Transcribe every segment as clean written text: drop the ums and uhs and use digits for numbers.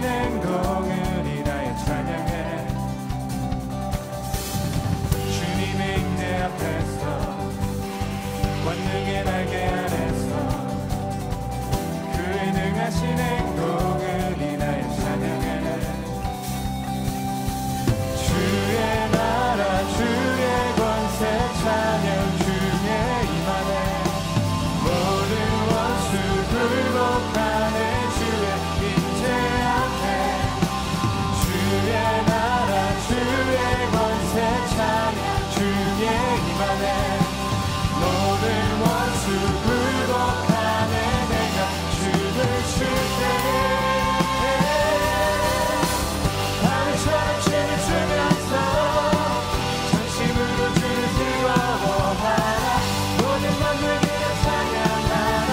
행동을 인하여 찬양해. 주님의 임재 앞에서 권능의 날개 아래서 그의 능하신 행동을 인하여 찬양해. 주의 나라 주의 권세 찬양 주의 임하네. 모든 원수 굴복하네. 주의 임재 앞에 주의 나라 주의 권세 찬양 주의 임하네. 모든 원수 굴복하네. 내가 춤을 출 때 바위처럼 춤을 추면서 전심으로 주를 즐거워하라. 모든 만물들을 찬양하라.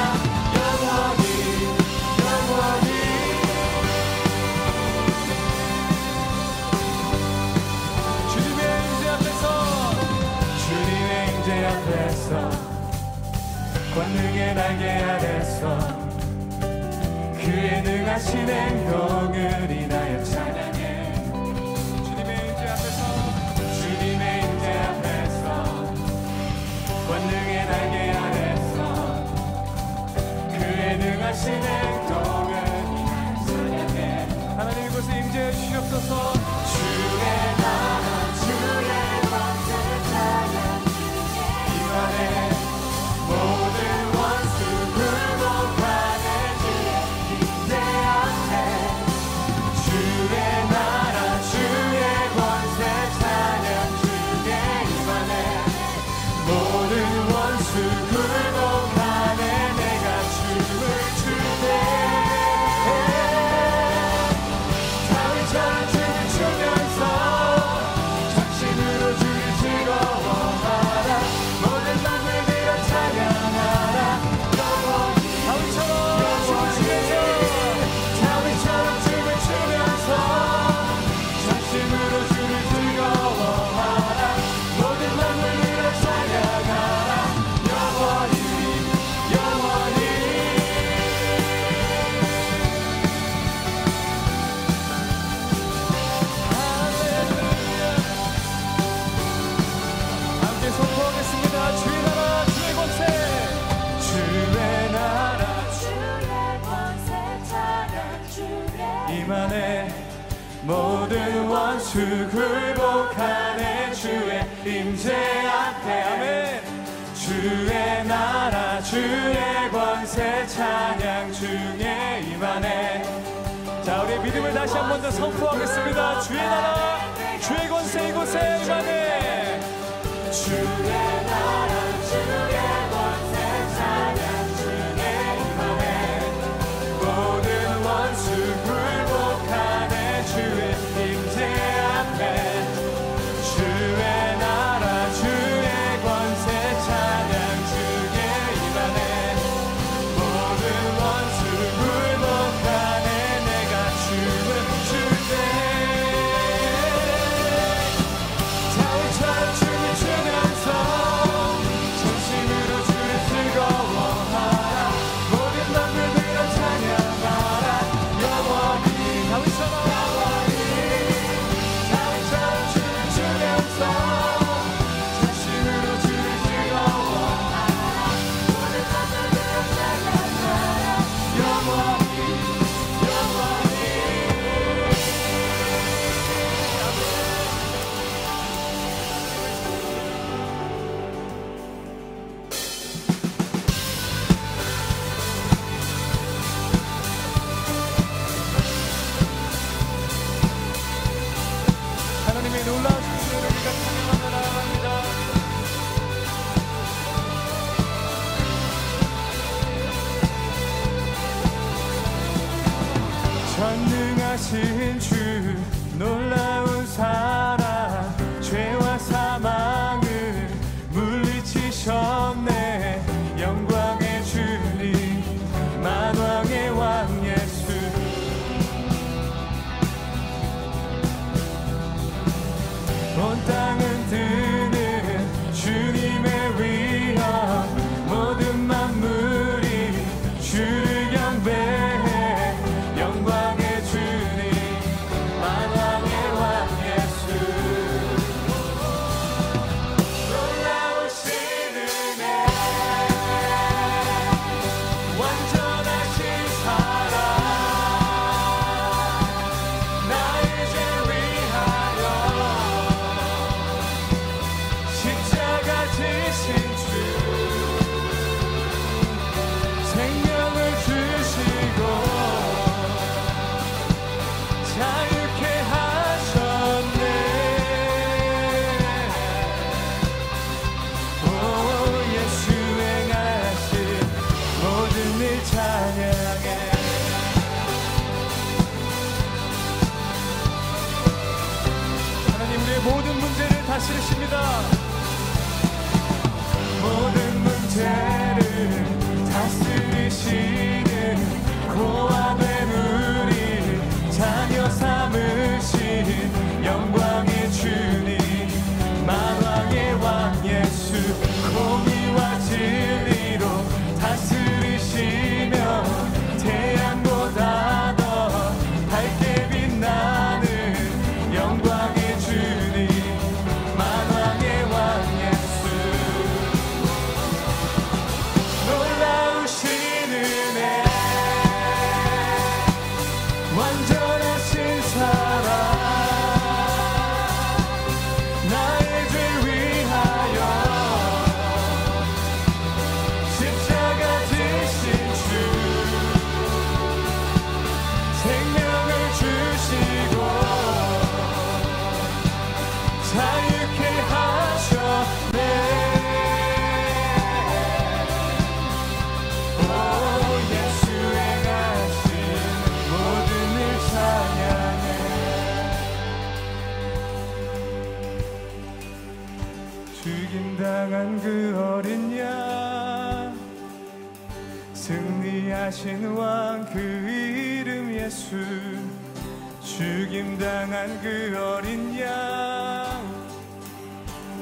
영원히 영원히. 주님의 임재 앞에서 주님의 임재 앞에서 권능의 날개 아래서 그의 능하신 행동을 인하여 찬양해. 주님의 임재 앞에서 주님의 임재 앞에서 권능의 날개 아래서 그의 능하신 행동을 인하여 찬양해. 하나님 이곳에 임재해 주시옵소서. 주의 나라 주의 권세 찬양 임하네. 모든 원수 굴복하네. 주의 임재 앞에 주의 나라 주의 권세 찬양 주의 임하네. 모든 원수 굴복하네. 내가 춤을 출 때 다윗처럼 춤을 추면서 전심으로 주를 즐거워하라. 모든 만물들아 찬양하라. 영원히 다윗처럼 춤을 추면서 전심으로 주를 즐거워하라. 모든 만물들아 찬양하라. 영원히 영원히. 할렐루야. 함께 선포하겠습니다. 주의 나라 주의 권세. 주의 나라 주의 권세 찬양 주의 임하네. 모든 원수 굴복하네. 주의 임재 앞에 아멘. 주의 나라 주의 권세 찬양 주의 임하네. 자, 우리 믿음을 다시 한 번 더 선포하겠습니다. 주의 나라 주의 권세 이곳에 임하네. 주의 나라 주의 권세 찬양 주의 임하네. 모든 원수 굴복하네. 주의 임재 앞에 주의 나라 주의 권세 찬양 주의 임하네. 모든 원수 굴복하네. 내가 춤을 출 때 다윗처럼 춤을 추면서 전심으로 주를 즐거워하라. 모든 만물들아 찬양하라. 영원히 다윗처럼 춤을 추면서 전심으로 주를 즐거워하라. 모든 만물들아 찬양하라. 영원히 영원히. 하나님의 놀라우신 은혜를 우리가 찬양하며 나아갑니다. 전능하신 주 놀라운 사랑 죄와 사망을 물리치셨네. 영광의 주님 만왕의 왕 예수. 온 땅은 드는 주님의 위엄. 모든 만물이 주를 경배해. 영광의 주님 다스리십니다. 모든 문제를 다스리시는 고아된 우리 자녀 삼으신 영광의 주님, 만왕의 왕 예수, 공의와 진리로 다스리시며 태양보다 더 밝게 빛나는 영광의 주님, 만왕의 왕 예수. 놀라우신 은혜, 완전하신 사랑, 나의 죄 위하여 십자가 지신 주, 생명을 주시고 자유케 하셨네. 오 예수 행하신 모든 일 찬양해. 죽임당한 그 어린 양, 승리하신 왕 그 이름 예수. 죽임당한 그 어린 양,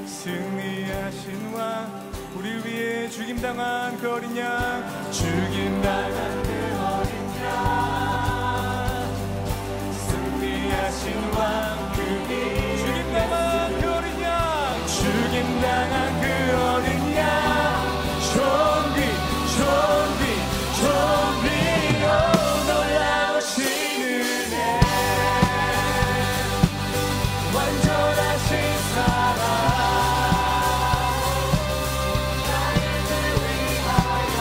승리하신 왕, 우리를 위해 죽임당한 그 어린 양, 죽임당한 그 어린 양, 승리하신 왕 그 이름. 죽임당한 그 어린 양, 죽임당한 그 어린 양, 존귀 존귀 존귀. 오 놀라우신 은혜, 완전하신 사랑, 나의 죄 위하여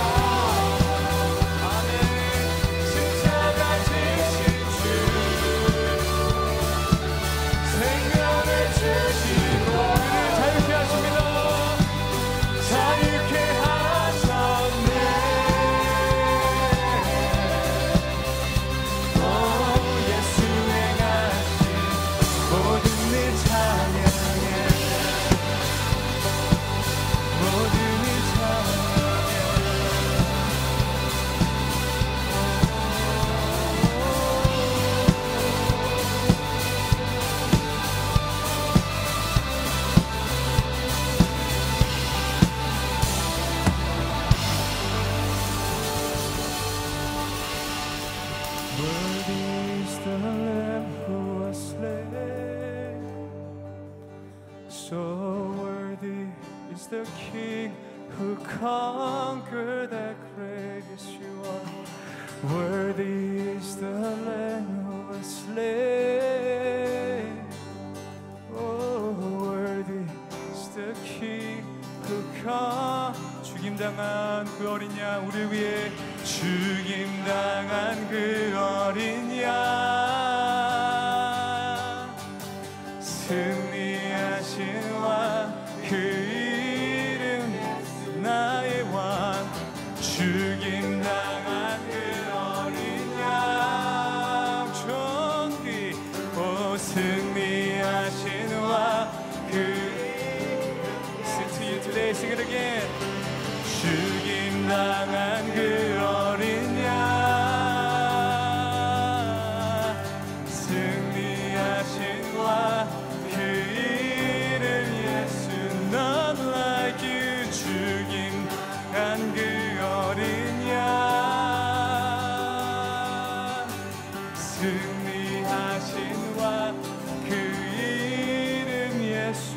아멘 십자가 지신 주, 생명을 주시고 우리를 자유케 하십니다. 자유케 하셨네. 오 예수 행하신 모든 일 찬양해. 모든 일 찬양해. Worthy is the Lamb who was slain. So worthy is the King who conquered that greatest you are. Worthy is the Lamb who was slain. Oh, worthy is the King who conquered. 죽임당한 그 어린 양, 우리 위해 죽임당한 그 어린 양, 승리하신 왕 그 이름 나의 왕. 죽임당한 그 어린 양, 존귀. 오 승리하신 왕 그 이름. Sing to you today, sing it again. 죽임당한 그 어린 양, 승리하신 왕 그 이름 예수. None like you. 죽임당한 그 어린 양, 승리하신 왕 그 이름 예수.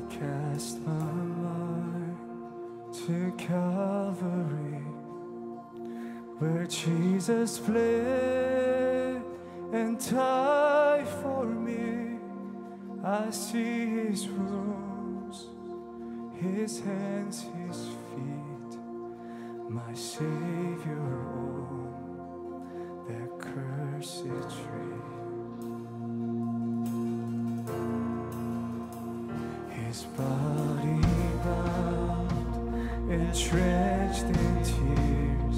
Cast my mind to Calvary, where Jesus bled and died for me. I see his wounds, his hands, his feet, my Savior on that cursed tree. His body bound and drenched in tears,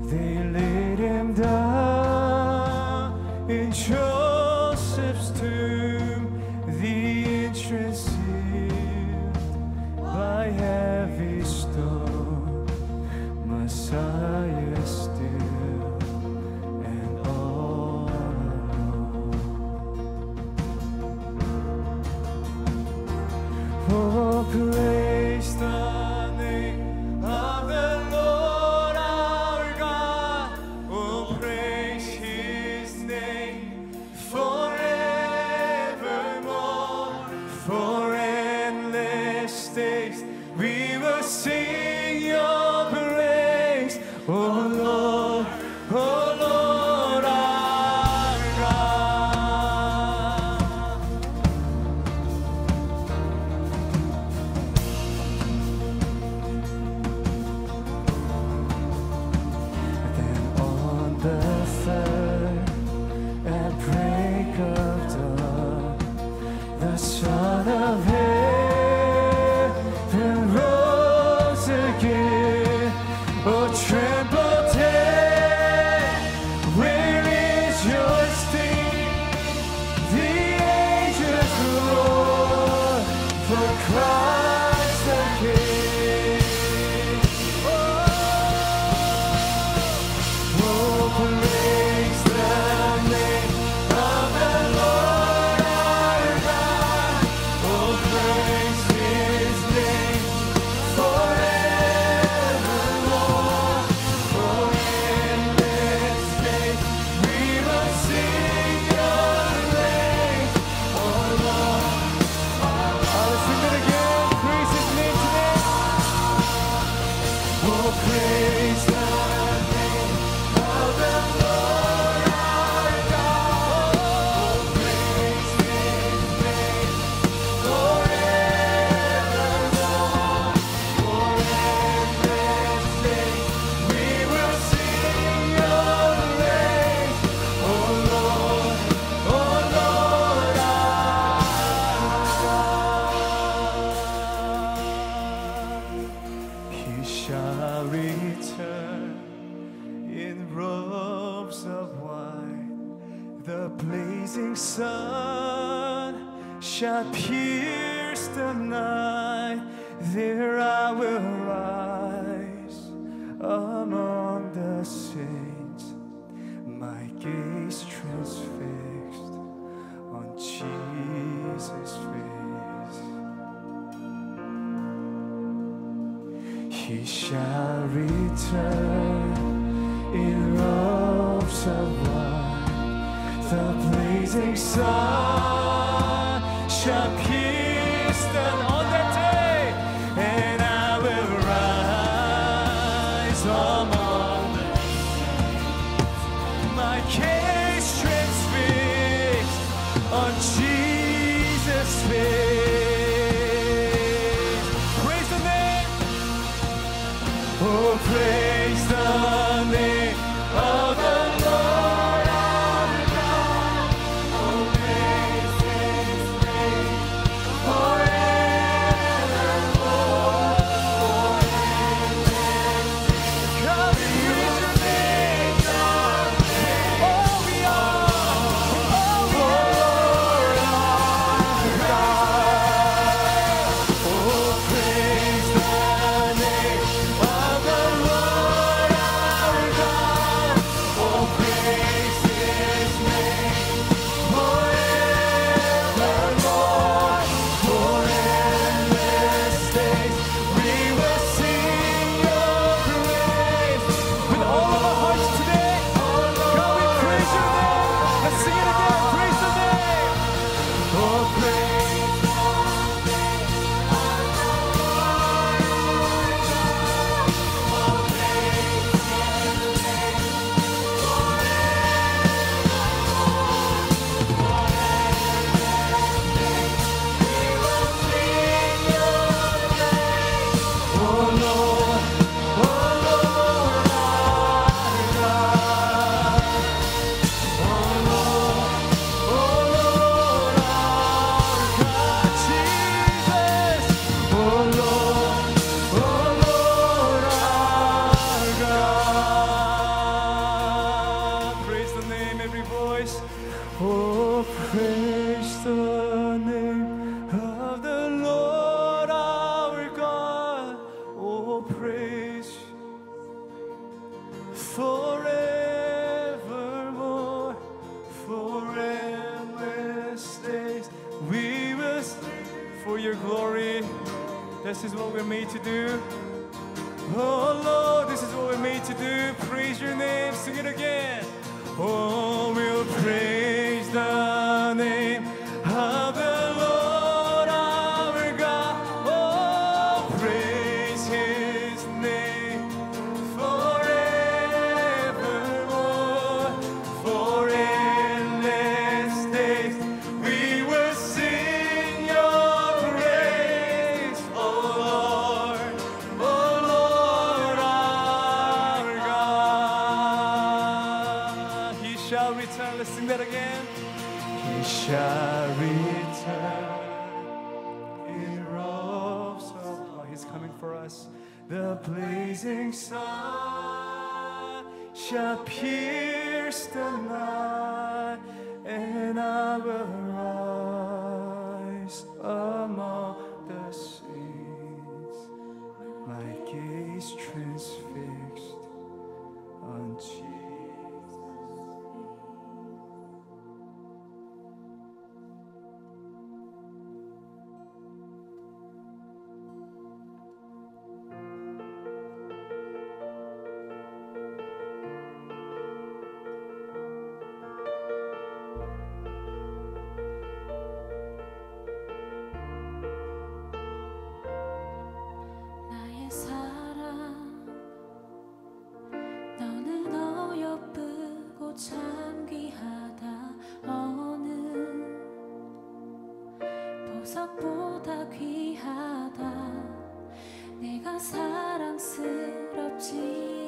they laid him down in Joseph's tomb, the entrance sealed by heavy stone. Messiah still and all alone. Oh, praise the name of the Lord our God. Oh, praise his name forevermore. For endless days we will sing your praise. Oh Lord, oh Lord our God. Then on the third, at break of dawn, the Son of Heaven rose again. Oh, tremble dead, where is your sting? The angels roar for Christ the King. Oh, praise the name of the Lord our God. Oh, praise his name forevermore. For endless days we will sing your praise. Oh Lord, let's sing it again. Praise his name today. Oh, praise the name of the Lord our God. Oh, praise his name forevermore. For endless days we will sing your praise. Oh Lord, our God. He shall return in robes of white. The blazing sun shall pierce the night. There I will rise among the saints, my gaze transfixed on Jesus' face. He shall return in robes of white. The blazing sun shall pierce them on that day, and I will rise among the saints, my gaze transfixed on Jesus' face. Praise the name. Oh, praise the name of the Lord our God. Oh, praise his name forevermore. For endless days come praise your name, God. Oh, we are, oh, Lord our This is what we're made to do. Oh Lord, this is what we're made to do. Praise your name. Sing it again. Oh, we'll praise the name of the Lord our God. Oh, praise his name forevermore. For endless days we will sing your praise, oh Lord our God. He shall return. Let's sing that again. He shall return in robes of oh, he's coming for us. The blazing sun shall pierce the night, and I will rise among the saints, my gaze transfixed on Jesus. 나의 사랑 너는 어여쁘고 참 귀하다 어느 보석보다 귀하다 내가 사랑스럽지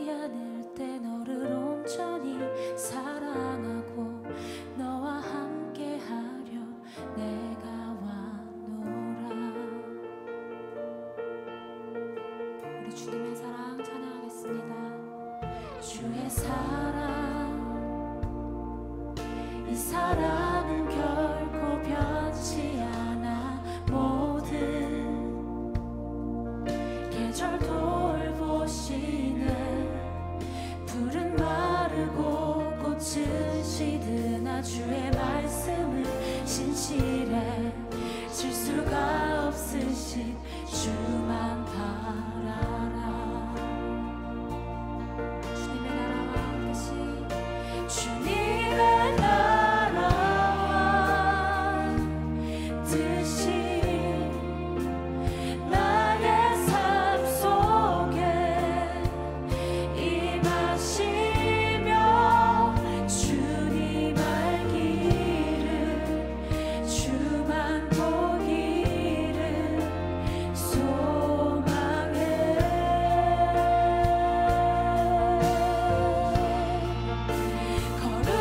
않을 때 너를 온전히 사랑하고 너와 함께하려 내가 왔노라. 우리 주님의 사랑 찬양하겠습니다. 주의 사랑 이 사랑은 결코 변치 않아 모든 계절 돌보시네 푸른 마르고 꽃은 시드나 주의 말씀은 신실해 실수가 없으신 주만 바라라. 주님의 나라와 뜻이 주님의 나라와 뜻이 나의 삶 속에 임하시며 주님 알기를 주만 보기를 소망해. 걸음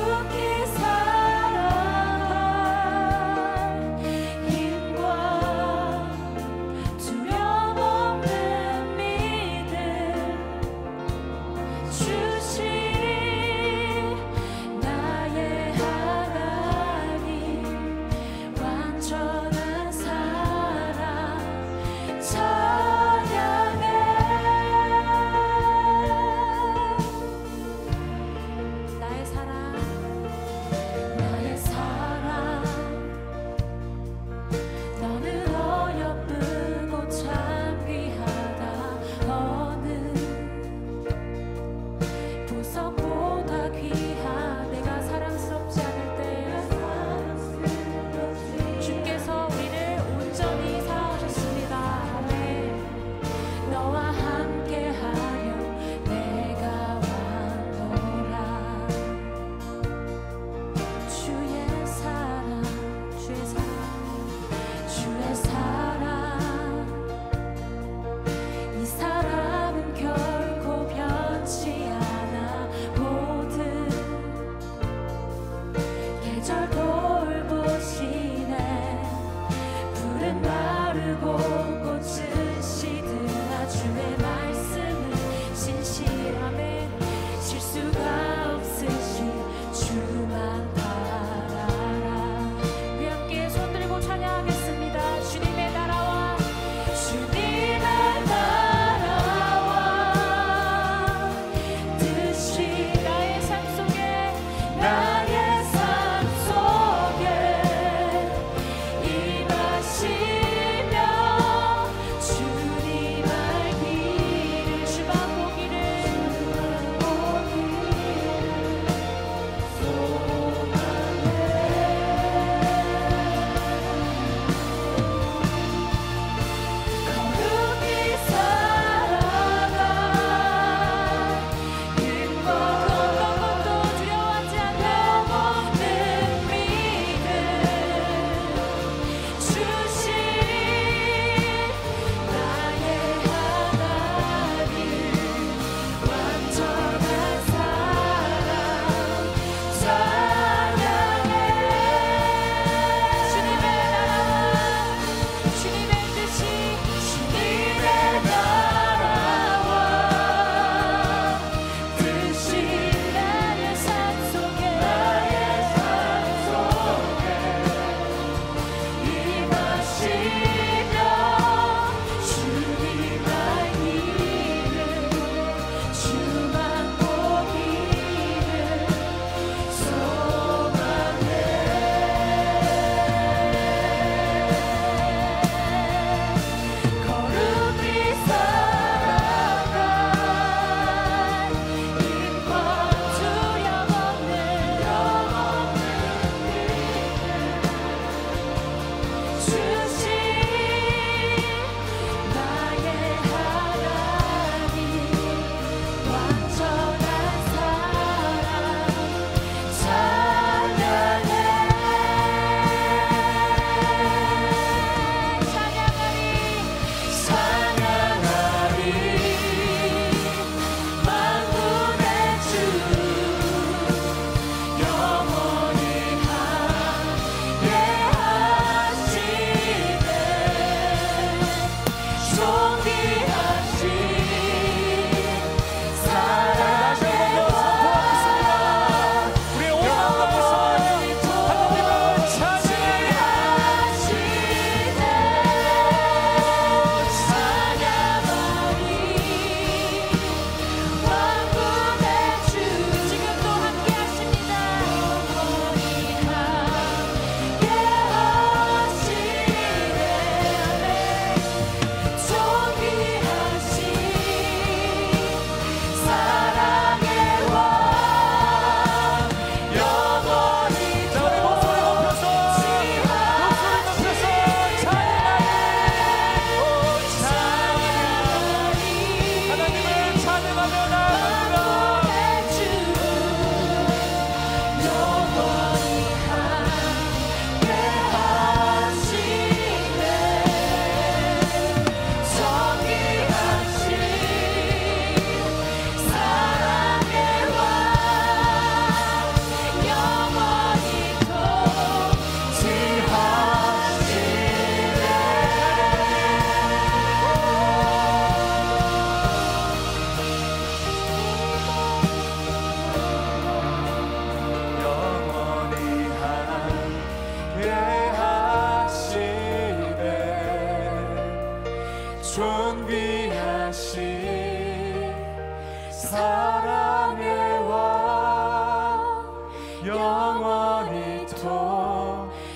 영원히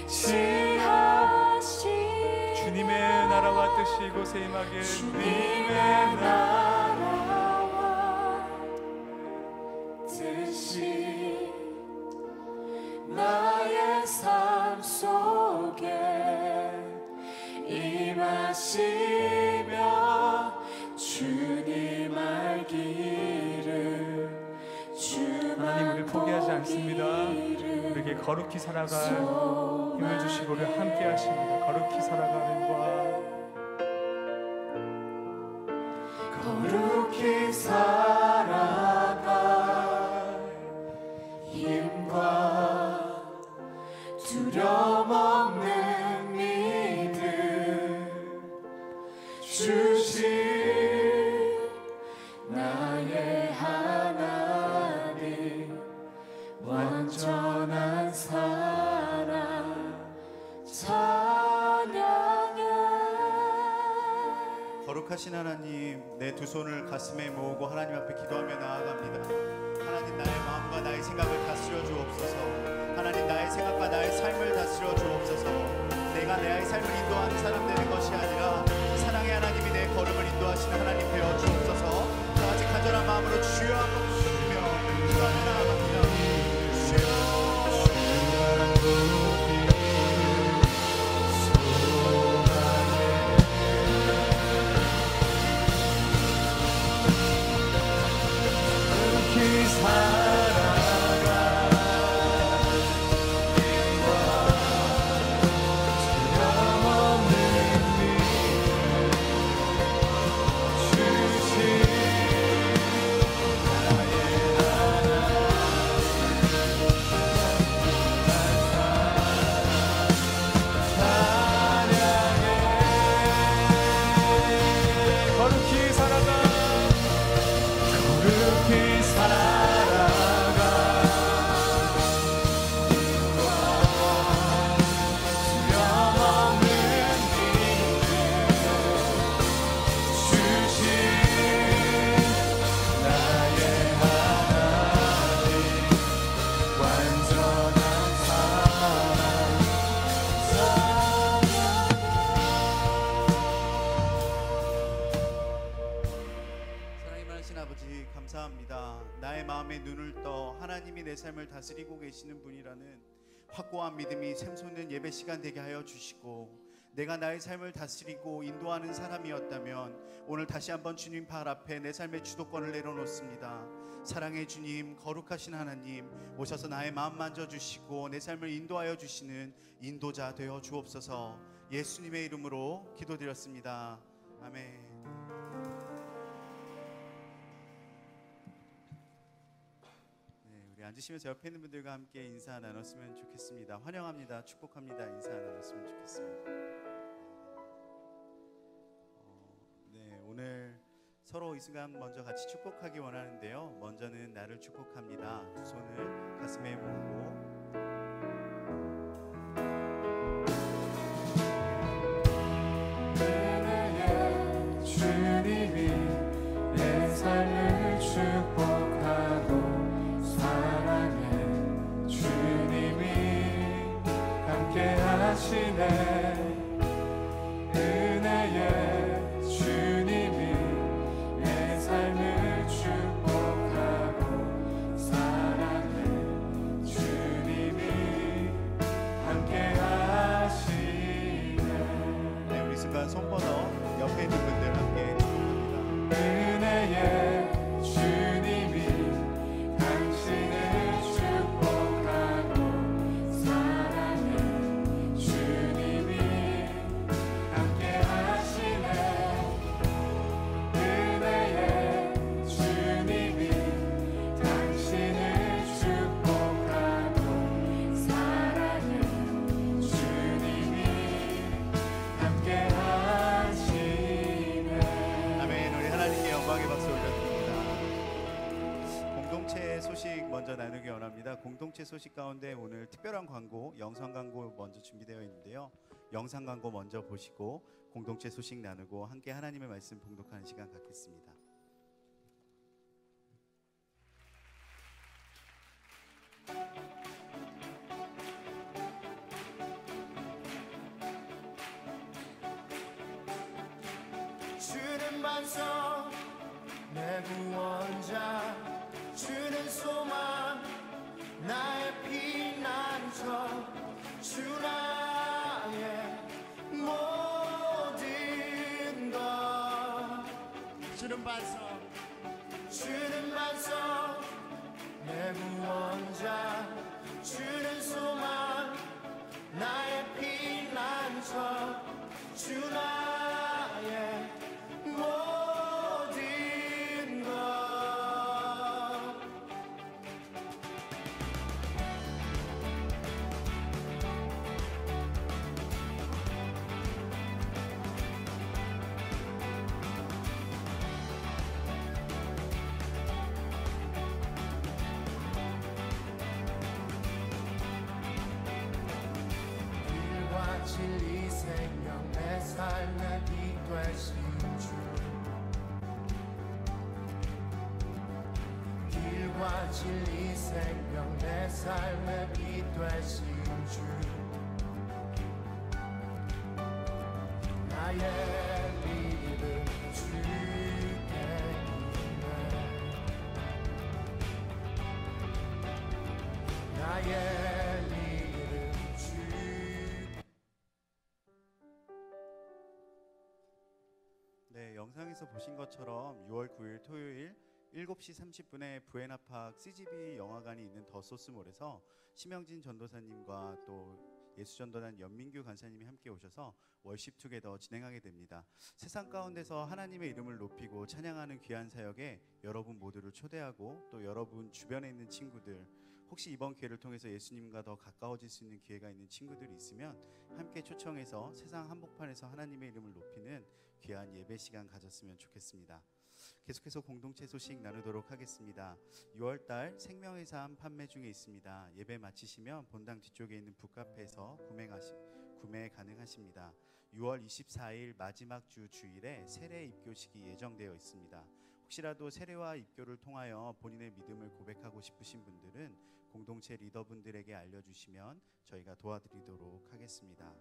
통치하시 주님의 나라와 뜻이 이곳에 임하게 주님의 나라와 뜻이 나의 삶 속에 임하시며 주님 알기를 하나님 우리 포기하지 않습니다. 우리에게 거룩히 살아갈 힘을 주시고 우리 함께 하십니다. 거룩히 살아가는 거룩히 살아갈 힘과 두려움 없는 믿음 주신 나의 하나님 완전한 사랑 찬양해. 거룩하신 하나님, 내 두 손을 가슴에 모으고 하나님 앞에 기도하며 나아갑니다. 하나님, 나의 마음과 나의 생각을 다스려 주옵소서. 하나님, 나의 생각과 나의 삶을 다스려 주옵소서. 내가 나의 삶을 인도하는 사람 되는 것이 아니라 사랑의 하나님이 내 걸음을 인도하시는 하나님 되어 주옵소서. 다 같이 간절한 마음으로 주여 한번 부르며 기도하며 나아갑니다. 주여. 감사합니다. 나의 마음에 눈을 떠 하나님이 내 삶을 다스리고 계시는 분이라는 확고한 믿음이 샘솟는 예배 시간 되게 하여 주시고, 내가 나의 삶을 다스리고 인도하는 사람이었다면 오늘 다시 한번 주님 발 앞에 내 삶의 주도권을 내려놓습니다. 사랑의 주님, 거룩하신 하나님, 오셔서 나의 마음 만져주시고 내 삶을 인도하여 주시는 인도자 되어 주옵소서. 예수님의 이름으로 기도드렸습니다. 아멘. 앉으시면서 옆에 있는 분들과 함께 인사 나눴으면 좋겠습니다. 환영합니다. 축복합니다. 인사 나눴으면 좋겠습니다. 오늘 서로 이 순간 먼저 같이 축복하기 원하는데요. 먼저는 나를 축복합니다. 두 손을 가슴에 모으고 은혜의 주님이 내 삶을 축복하고 사랑의 주님이 함께 하시네. 은혜의 주님이 내 삶을 축복하고 사랑의 주님이 함께 하시네. 네, 우리 순간 손 뻗어 옆에 있는 분들 함께 축복합니다. 은혜의 주님이 당신을 축복하고 사랑의 주님이 함께 하시네. 은혜의 주님이 당신을 축복하고 사랑의 주님이 함께 하시네. 아멘. 우리 하나님께 영광의 박수 올려드립니다. 공동체 소식 먼저 나누기 원합니다. 공동체 소식 가운데 오늘 특별한 광고, 영상 광고 먼저 준비되어 있는데요. 영상 광고 먼저 보시고 공동체 소식 나누고 함께 하나님의 말씀 봉독하는 시간 갖겠습니다. 반석 내 구원자 주는 소망 나의 피난처 주 나의 모든 것 주는 반석 내 구원자 주는 소망 나의 피난처 주 나의 모든 것 길과 진리 생명 내 삶의 빛 되신 주 길과 진리 생명 내 삶의 빛 되신 주 나의 믿음 주께 있네 나의 믿음 주 네, 영상에서 보신 것처럼 6월 9일 토요일 7시 30분에 부에나팍 CGV 영화관이 있는 더 소스몰에서 심영진 전도사님과 또 예수전도단 연민규 간사님이 함께 오셔서 월십 투게더 진행하게 됩니다. 세상 가운데서 하나님의 이름을 높이고 찬양하는 귀한 사역에 여러분 모두를 초대하고 또 여러분 주변에 있는 친구들 혹시 이번 기회를 통해서 예수님과 더 가까워질 수 있는 기회가 있는 친구들이 있으면 함께 초청해서 세상 한복판에서 하나님의 이름을 높이는 귀한 예배 시간 가졌으면 좋겠습니다. 계속해서 공동체 소식 나누도록 하겠습니다. 6월달 생명의 삶 판매 중에 있습니다. 예배 마치시면 본당 뒤쪽에 있는 북카페에서 구매 가능하십니다. 6월 24일 마지막 주 주일에 세례 입교식이 예정되어 있습니다. 혹시라도 세례와 입교를 통하여 본인의 믿음을 고백하고 싶으신 분들은 공동체 리더분들에게 알려주시면 저희가 도와드리도록 하겠습니다.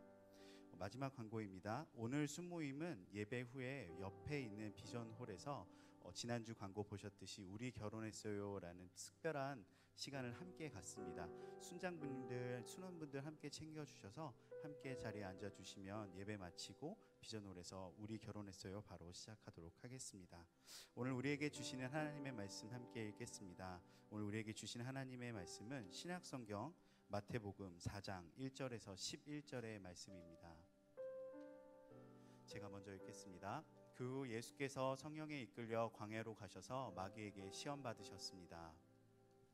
마지막 광고입니다. 오늘 순모임은 예배 후에 옆에 있는 비전홀에서 지난주 광고 보셨듯이 우리 결혼했어요 라는 특별한 시간을 함께 갖습니다. 순장분들, 순원분들 함께 챙겨주셔서 함께 자리에 앉아주시면 예배 마치고 비전홀에서 우리 결혼했어요 바로 시작하도록 하겠습니다. 오늘 우리에게 주시는 하나님의 말씀 함께 읽겠습니다. 오늘 우리에게 주시는 하나님의 말씀은 신약성경 마태복음 4장 1절에서 11절의 말씀입니다. 제가 먼저 읽겠습니다. 그 후 예수께서 성령에 이끌려 광야로 가셔서 마귀에게 시험 받으셨습니다.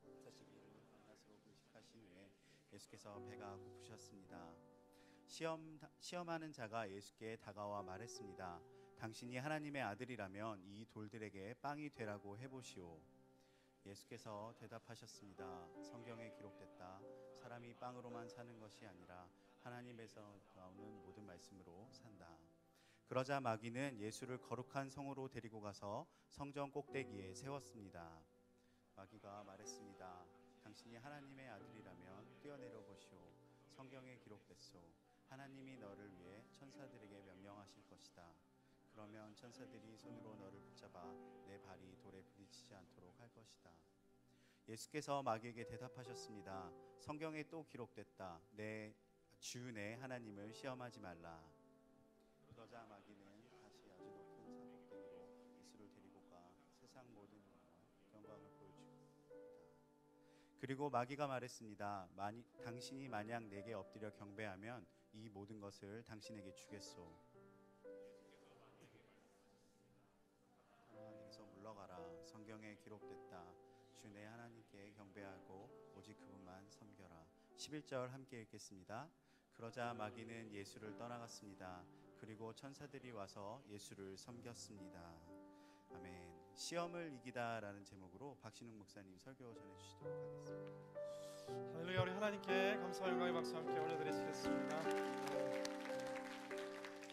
40일을 만나서 금식하신 후에 예수께서 배가 고프셨습니다. 시험하는 자가 예수께 다가와 말했습니다. 당신이 하나님의 아들이라면 이 돌들에게 빵이 되라고 해보시오. 예수께서 대답하셨습니다. 성경에 기록됐다. 사람이 빵으로만 사는 것이 아니라 하나님에서 나오는 모든 말씀으로 산다. 그러자 마귀는 예수를 거룩한 성으로 데리고 가서 성전 꼭대기에 세웠습니다. 마귀가 말했습니다. 당신이 하나님의 아들이라면 뛰어내려 보시오. 성경에 기록됐소. 하나님이 너를 위해 천사들에게 명령하실 것이다. 그러면 천사들이 손으로 너를 붙잡아 내 발이 돌에 부딪히지 않도록 할 것이다. 예수께서 마귀에게 대답하셨습니다. 성경에 또 기록됐다. 내 주 내 하나님을 시험하지 말라. 그러자 마귀는 다시 아주 높은 산꼭대기로 예수를 데리고 가 세상 모든 영광을 보여줍니다. 그리고 마귀가 말했습니다. 당신이 만약 내게 엎드려 경배하면 이 모든 것을 당신에게 주겠소. 하나님께서 물러가라. 성경에 기록됐다. 주 내 하나님께 경배하고 오직 그분만 섬겨라. 11절 함께 읽겠습니다. 그러자 마귀는 예수를 떠나갔습니다. 그리고 천사들이 와서 예수를 섬겼습니다. 아멘. 시험을 이기다라는 제목으로 박신웅 목사님 설교 전해주시도록 하겠습니다. 할렐루야. 우리 하나님께 감사와 영광의 박수 함께 올려드리시겠습니다.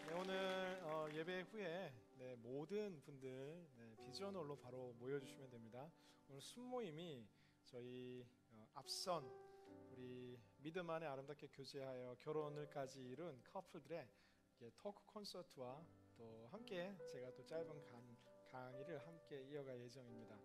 네, 오늘 예배 후에 모든 분들 비전홀로 바로 모여주시면 됩니다. 오늘 순모임이 저희 앞선 우리 믿음 안에 아름답게 교제하여 결혼을까지 이룬 커플들의 토크 콘서트와 또 함께 제가 또 짧은 강의를 함께 이어갈 예정입니다.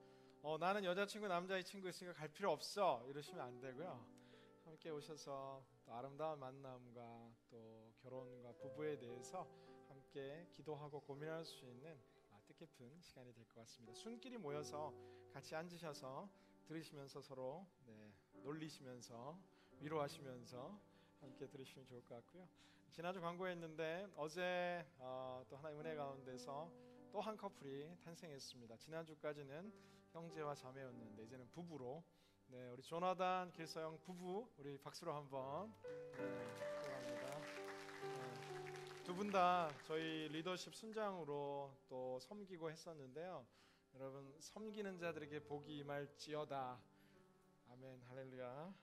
나는 여자친구 남자친구 있으니까 갈 필요 없어 이러시면 안 되고요. 함께 오셔서 또 아름다운 만남과 또 결혼과 부부에 대해서 함께 기도하고 고민할 수 있는 뜻깊은 시간이 될 것 같습니다. 순끼리 모여서 같이 앉으셔서 들으시면서 서로 놀리시면서 위로하시면서 함께 들으시면 좋을 것 같고요. 지난주 광고했는데 어제 또 하나의 은혜 가운데서 또 한 커플이 탄생했습니다. 지난주까지는 형제와 자매였는데 이제는 부부로 우리 조나단 길서영 부부 우리 박수로 한번 축하합니다. 두 분 다 저희 리더십 순장으로 또 섬기고 했었는데요. 여러분 섬기는 자들에게 복이 임할지어다. 아멘 할렐루야.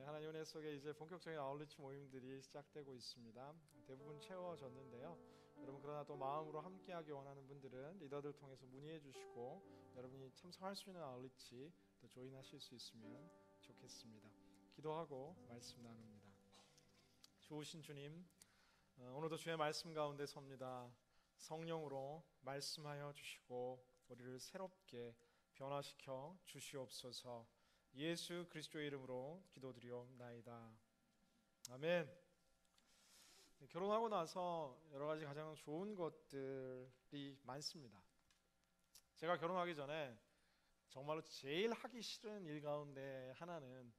하나님 은혜 속에 이제 본격적인 아울리치 모임들이 시작되고 있습니다. 대부분 채워졌는데요. 여러분 그러나 또 마음으로 함께하기 원하는 분들은 리더들 통해서 문의해 주시고 여러분이 참석할 수 있는 아울리치 또 조인하실 수 있으면 좋겠습니다. 기도하고 말씀 나눕니다. 좋으신 주님, 오늘도 주의 말씀 가운데 섭니다. 성령으로 말씀하여 주시고 우리를 새롭게 변화시켜 주시옵소서. 예수 그리스도의 이름으로 기도드리옵나이다. 아멘. 결혼하고 나서 여러 가지 가장 좋은 것들이 많습니다. 제가 결혼하기 전에 정말로 제일 하기 싫은 일 가운데 하나는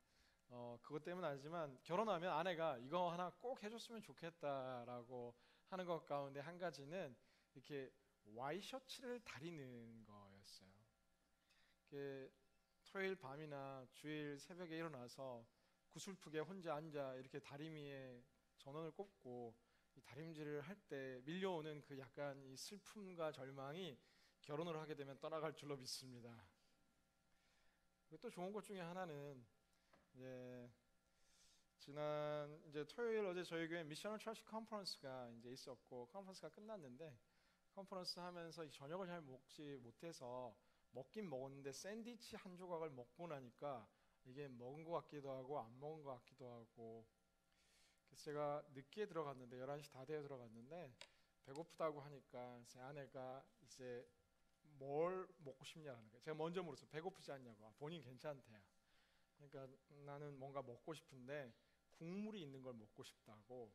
그것 때문은 아니지만 결혼하면 아내가 이거 하나 꼭 해줬으면 좋겠다라고 하는 것 가운데 한 가지는 이렇게 와이셔츠를 다리는 거였어요. 토요일 밤이나 주일 새벽에 일어나서 구슬프게 혼자 앉아 이렇게 다리미에 전원을 꼽고 이 다림질을 할 때 밀려오는 그 약간 이 슬픔과 절망이 결혼을 하게 되면 떠나갈 줄로 믿습니다. 또 좋은 것 중에 하나는 지난 토요일 어제 저희 교회 미셔널 처치 컨퍼런스가 있었고 컨퍼런스가 끝났는데 컨퍼런스 하면서 저녁을 잘 먹지 못해서 먹긴 먹었는데 샌드위치 한 조각을 먹고 나니까 이게 먹은 것 같기도 하고 안 먹은 것 같기도 하고 그래서 제가 늦게 들어갔는데 11시 다 되어 들어갔는데 배고프다고 하니까 제 아내가 이제 뭘 먹고 싶냐라는 거예요. 제가 먼저 물었어요. 배고프지 않냐고. 본인 괜찮대요. 그러니까 나는 뭔가 먹고 싶은데 국물이 있는 걸 먹고 싶다고.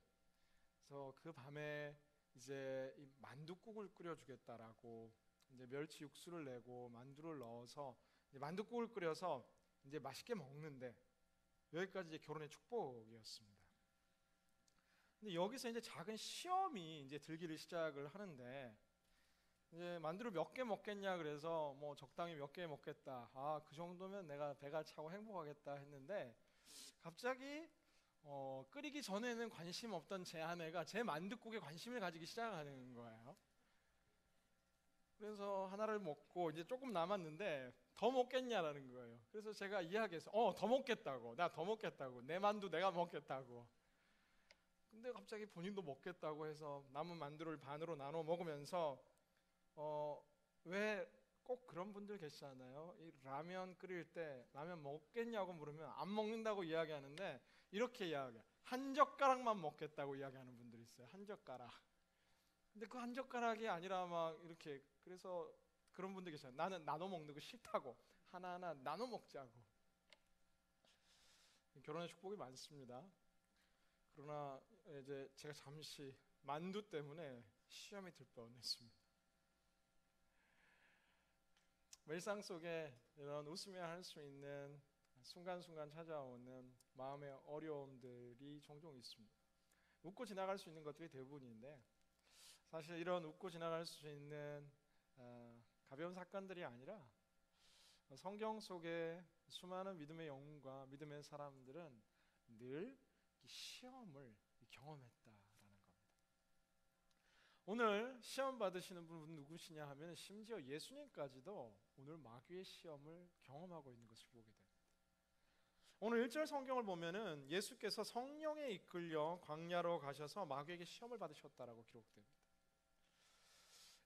그래서 그 밤에 이제 이 만둣국을 끓여주겠다라고 이제 멸치 육수를 내고 만두를 넣어서 이제 만둣국을 끓여서 이제 맛있게 먹는데 여기까지 이제 결혼의 축복이었습니다. 근데 여기서 이제 작은 시험이 이제 들기를 시작을 하는데 이제 만두를 몇 개 먹겠냐 그래서 뭐 적당히 몇 개 먹겠다. 그 정도면 내가 배가 차고 행복하겠다 했는데 갑자기 끓이기 전에는 관심 없던 제 아내가 제 만둣국에 관심을 가지기 시작하는 거예요. 그래서 하나를 먹고 이제 조금 남았는데 더 먹겠냐라는 거예요. 그래서 제가 이야기해서 더 먹겠다고. 나 더 먹겠다고. 내 만두 내가 먹겠다고. 근데 갑자기 본인도 먹겠다고 해서 남은 만두를 반으로 나눠 먹으면서 왜 꼭 그런 분들 계시잖아요. 이 라면 끓일 때 라면 먹겠냐고 물으면 안 먹는다고 이야기하는데 이렇게 이야기해요. 한 젓가락만 먹겠다고 이야기하는 분들이 있어요. 한 젓가락. 근데 그 한 젓가락이 아니라 막 이렇게 그래서 그런 분들 계셔요. 나는 나눠 먹는 거 싫다고 하나하나 나눠 먹자고. 결혼의 축복이 많습니다. 그러나 이제 제가 잠시 만두 때문에 시험이 들 뻔했습니다. 일상 속에 이런 웃으며 할 수 있는 순간순간 찾아오는 마음의 어려움들이 종종 있습니다. 웃고 지나갈 수 있는 것들이 대부분인데 사실 이런 웃고 지나갈 수 있는 가벼운 사건들이 아니라 성경 속에 수많은 믿음의 영웅과 믿음의 사람들은 늘 시험을 경험했다라는 겁니다. 오늘 시험 받으시는 분 누구시냐 하면 심지어 예수님까지도 오늘 마귀의 시험을 경험하고 있는 것을 보게 됩니다. 오늘 1절 성경을 보면은 예수께서 성령에 이끌려 광야로 가셔서 마귀에게 시험을 받으셨다라고 기록됩니다.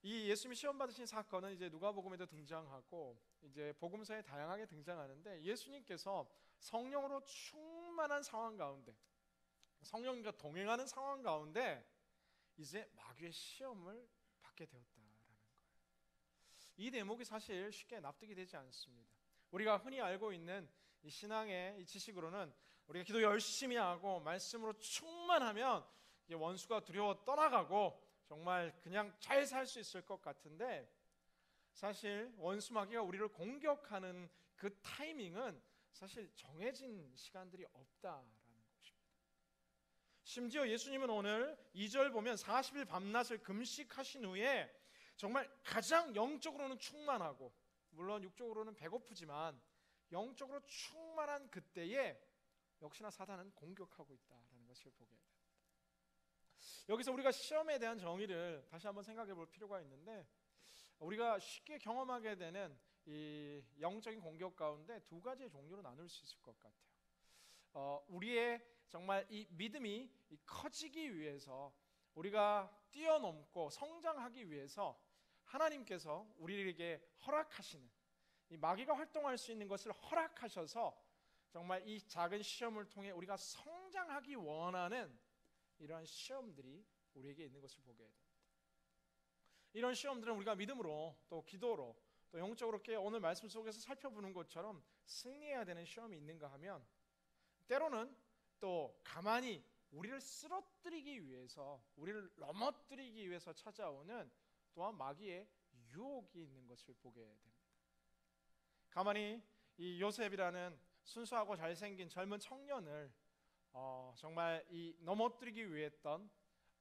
이 예수님이 시험 받으신 사건은 이제 누가복음에도 등장하고 이제 복음서에 다양하게 등장하는데 예수님께서 성령으로 충만한 상황 가운데 성령과 동행하는 상황 가운데 이제 마귀의 시험을 받게 되었다라는 거예요. 이 대목이 사실 쉽게 납득이 되지 않습니다. 우리가 흔히 알고 있는 이 신앙의 이 지식으로는 우리가 기도 열심히 하고 말씀으로 충만하면 원수가 두려워 떠나가고 정말 그냥 잘 살 수 있을 것 같은데, 사실 원수 마귀가 우리를 공격하는 그 타이밍은 사실 정해진 시간들이 없다라는 것입니다. 심지어 예수님은 오늘 2절 보면 40일 밤낮을 금식하신 후에 정말 가장 영적으로는 충만하고, 물론 육적으로는 배고프지만 영적으로 충만한 그때에 역시나 사단은 공격하고 있다라는 것을 보게 됩니다. 여기서 우리가 시험에 대한 정의를 다시 한번 생각해 볼 필요가 있는데, 우리가 쉽게 경험하게 되는 이 영적인 공격 가운데 두 가지의 종류로 나눌 수 있을 것 같아요. 우리의 정말 이 믿음이 커지기 위해서, 우리가 뛰어넘고 성장하기 위해서 하나님께서 우리에게 허락하시는, 이 마귀가 활동할 수 있는 것을 허락하셔서 정말 이 작은 시험을 통해 우리가 성장하기 원하는 이러한 시험들이 우리에게 있는 것을 보게 됩니다. 이런 시험들은 우리가 믿음으로 또 기도로 또 영적으로 오늘 말씀 속에서 살펴보는 것처럼 승리해야 되는 시험이 있는가 하면, 때로는 또 가만히 우리를 쓰러뜨리기 위해서, 우리를 넘어뜨리기 위해서 찾아오는 또한 마귀의 유혹이 있는 것을 보게 됩니다. 가만히 이 요셉이라는 순수하고 잘생긴 젊은 청년을 정말 이 넘어뜨리기 위해 했던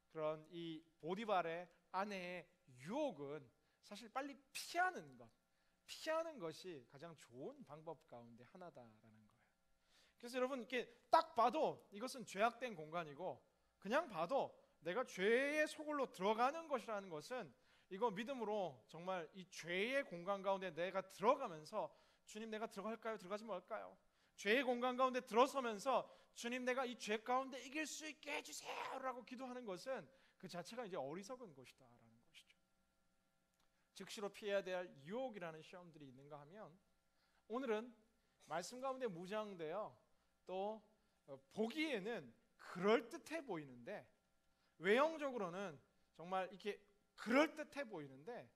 그런 이 보디발의 아내의 유혹은 사실 빨리 피하는 것이 가장 좋은 방법 가운데 하나다라는 거예요. 그래서 여러분, 이렇게 딱 봐도 이것은 죄악된 공간이고, 그냥 봐도 내가 죄의 소굴로 들어가는 것이라는 것은, 이거 믿음으로 정말 이 죄의 공간 가운데 내가 들어가면서, 주님 내가 들어갈까요? 들어가지 말까요? 죄의 공간 가운데 들어서면서 주님 내가 이 죄 가운데 이길 수 있게 해주세요 라고 기도하는 것은 그 자체가 이제 어리석은 것이다라는 것이죠. 즉시로 피해야 될 유혹이라는 시험들이 있는가 하면, 오늘은 말씀 가운데 무장되어 또 보기에는 그럴듯해 보이는데, 외형적으로는 정말 이렇게 그럴듯해 보이는데,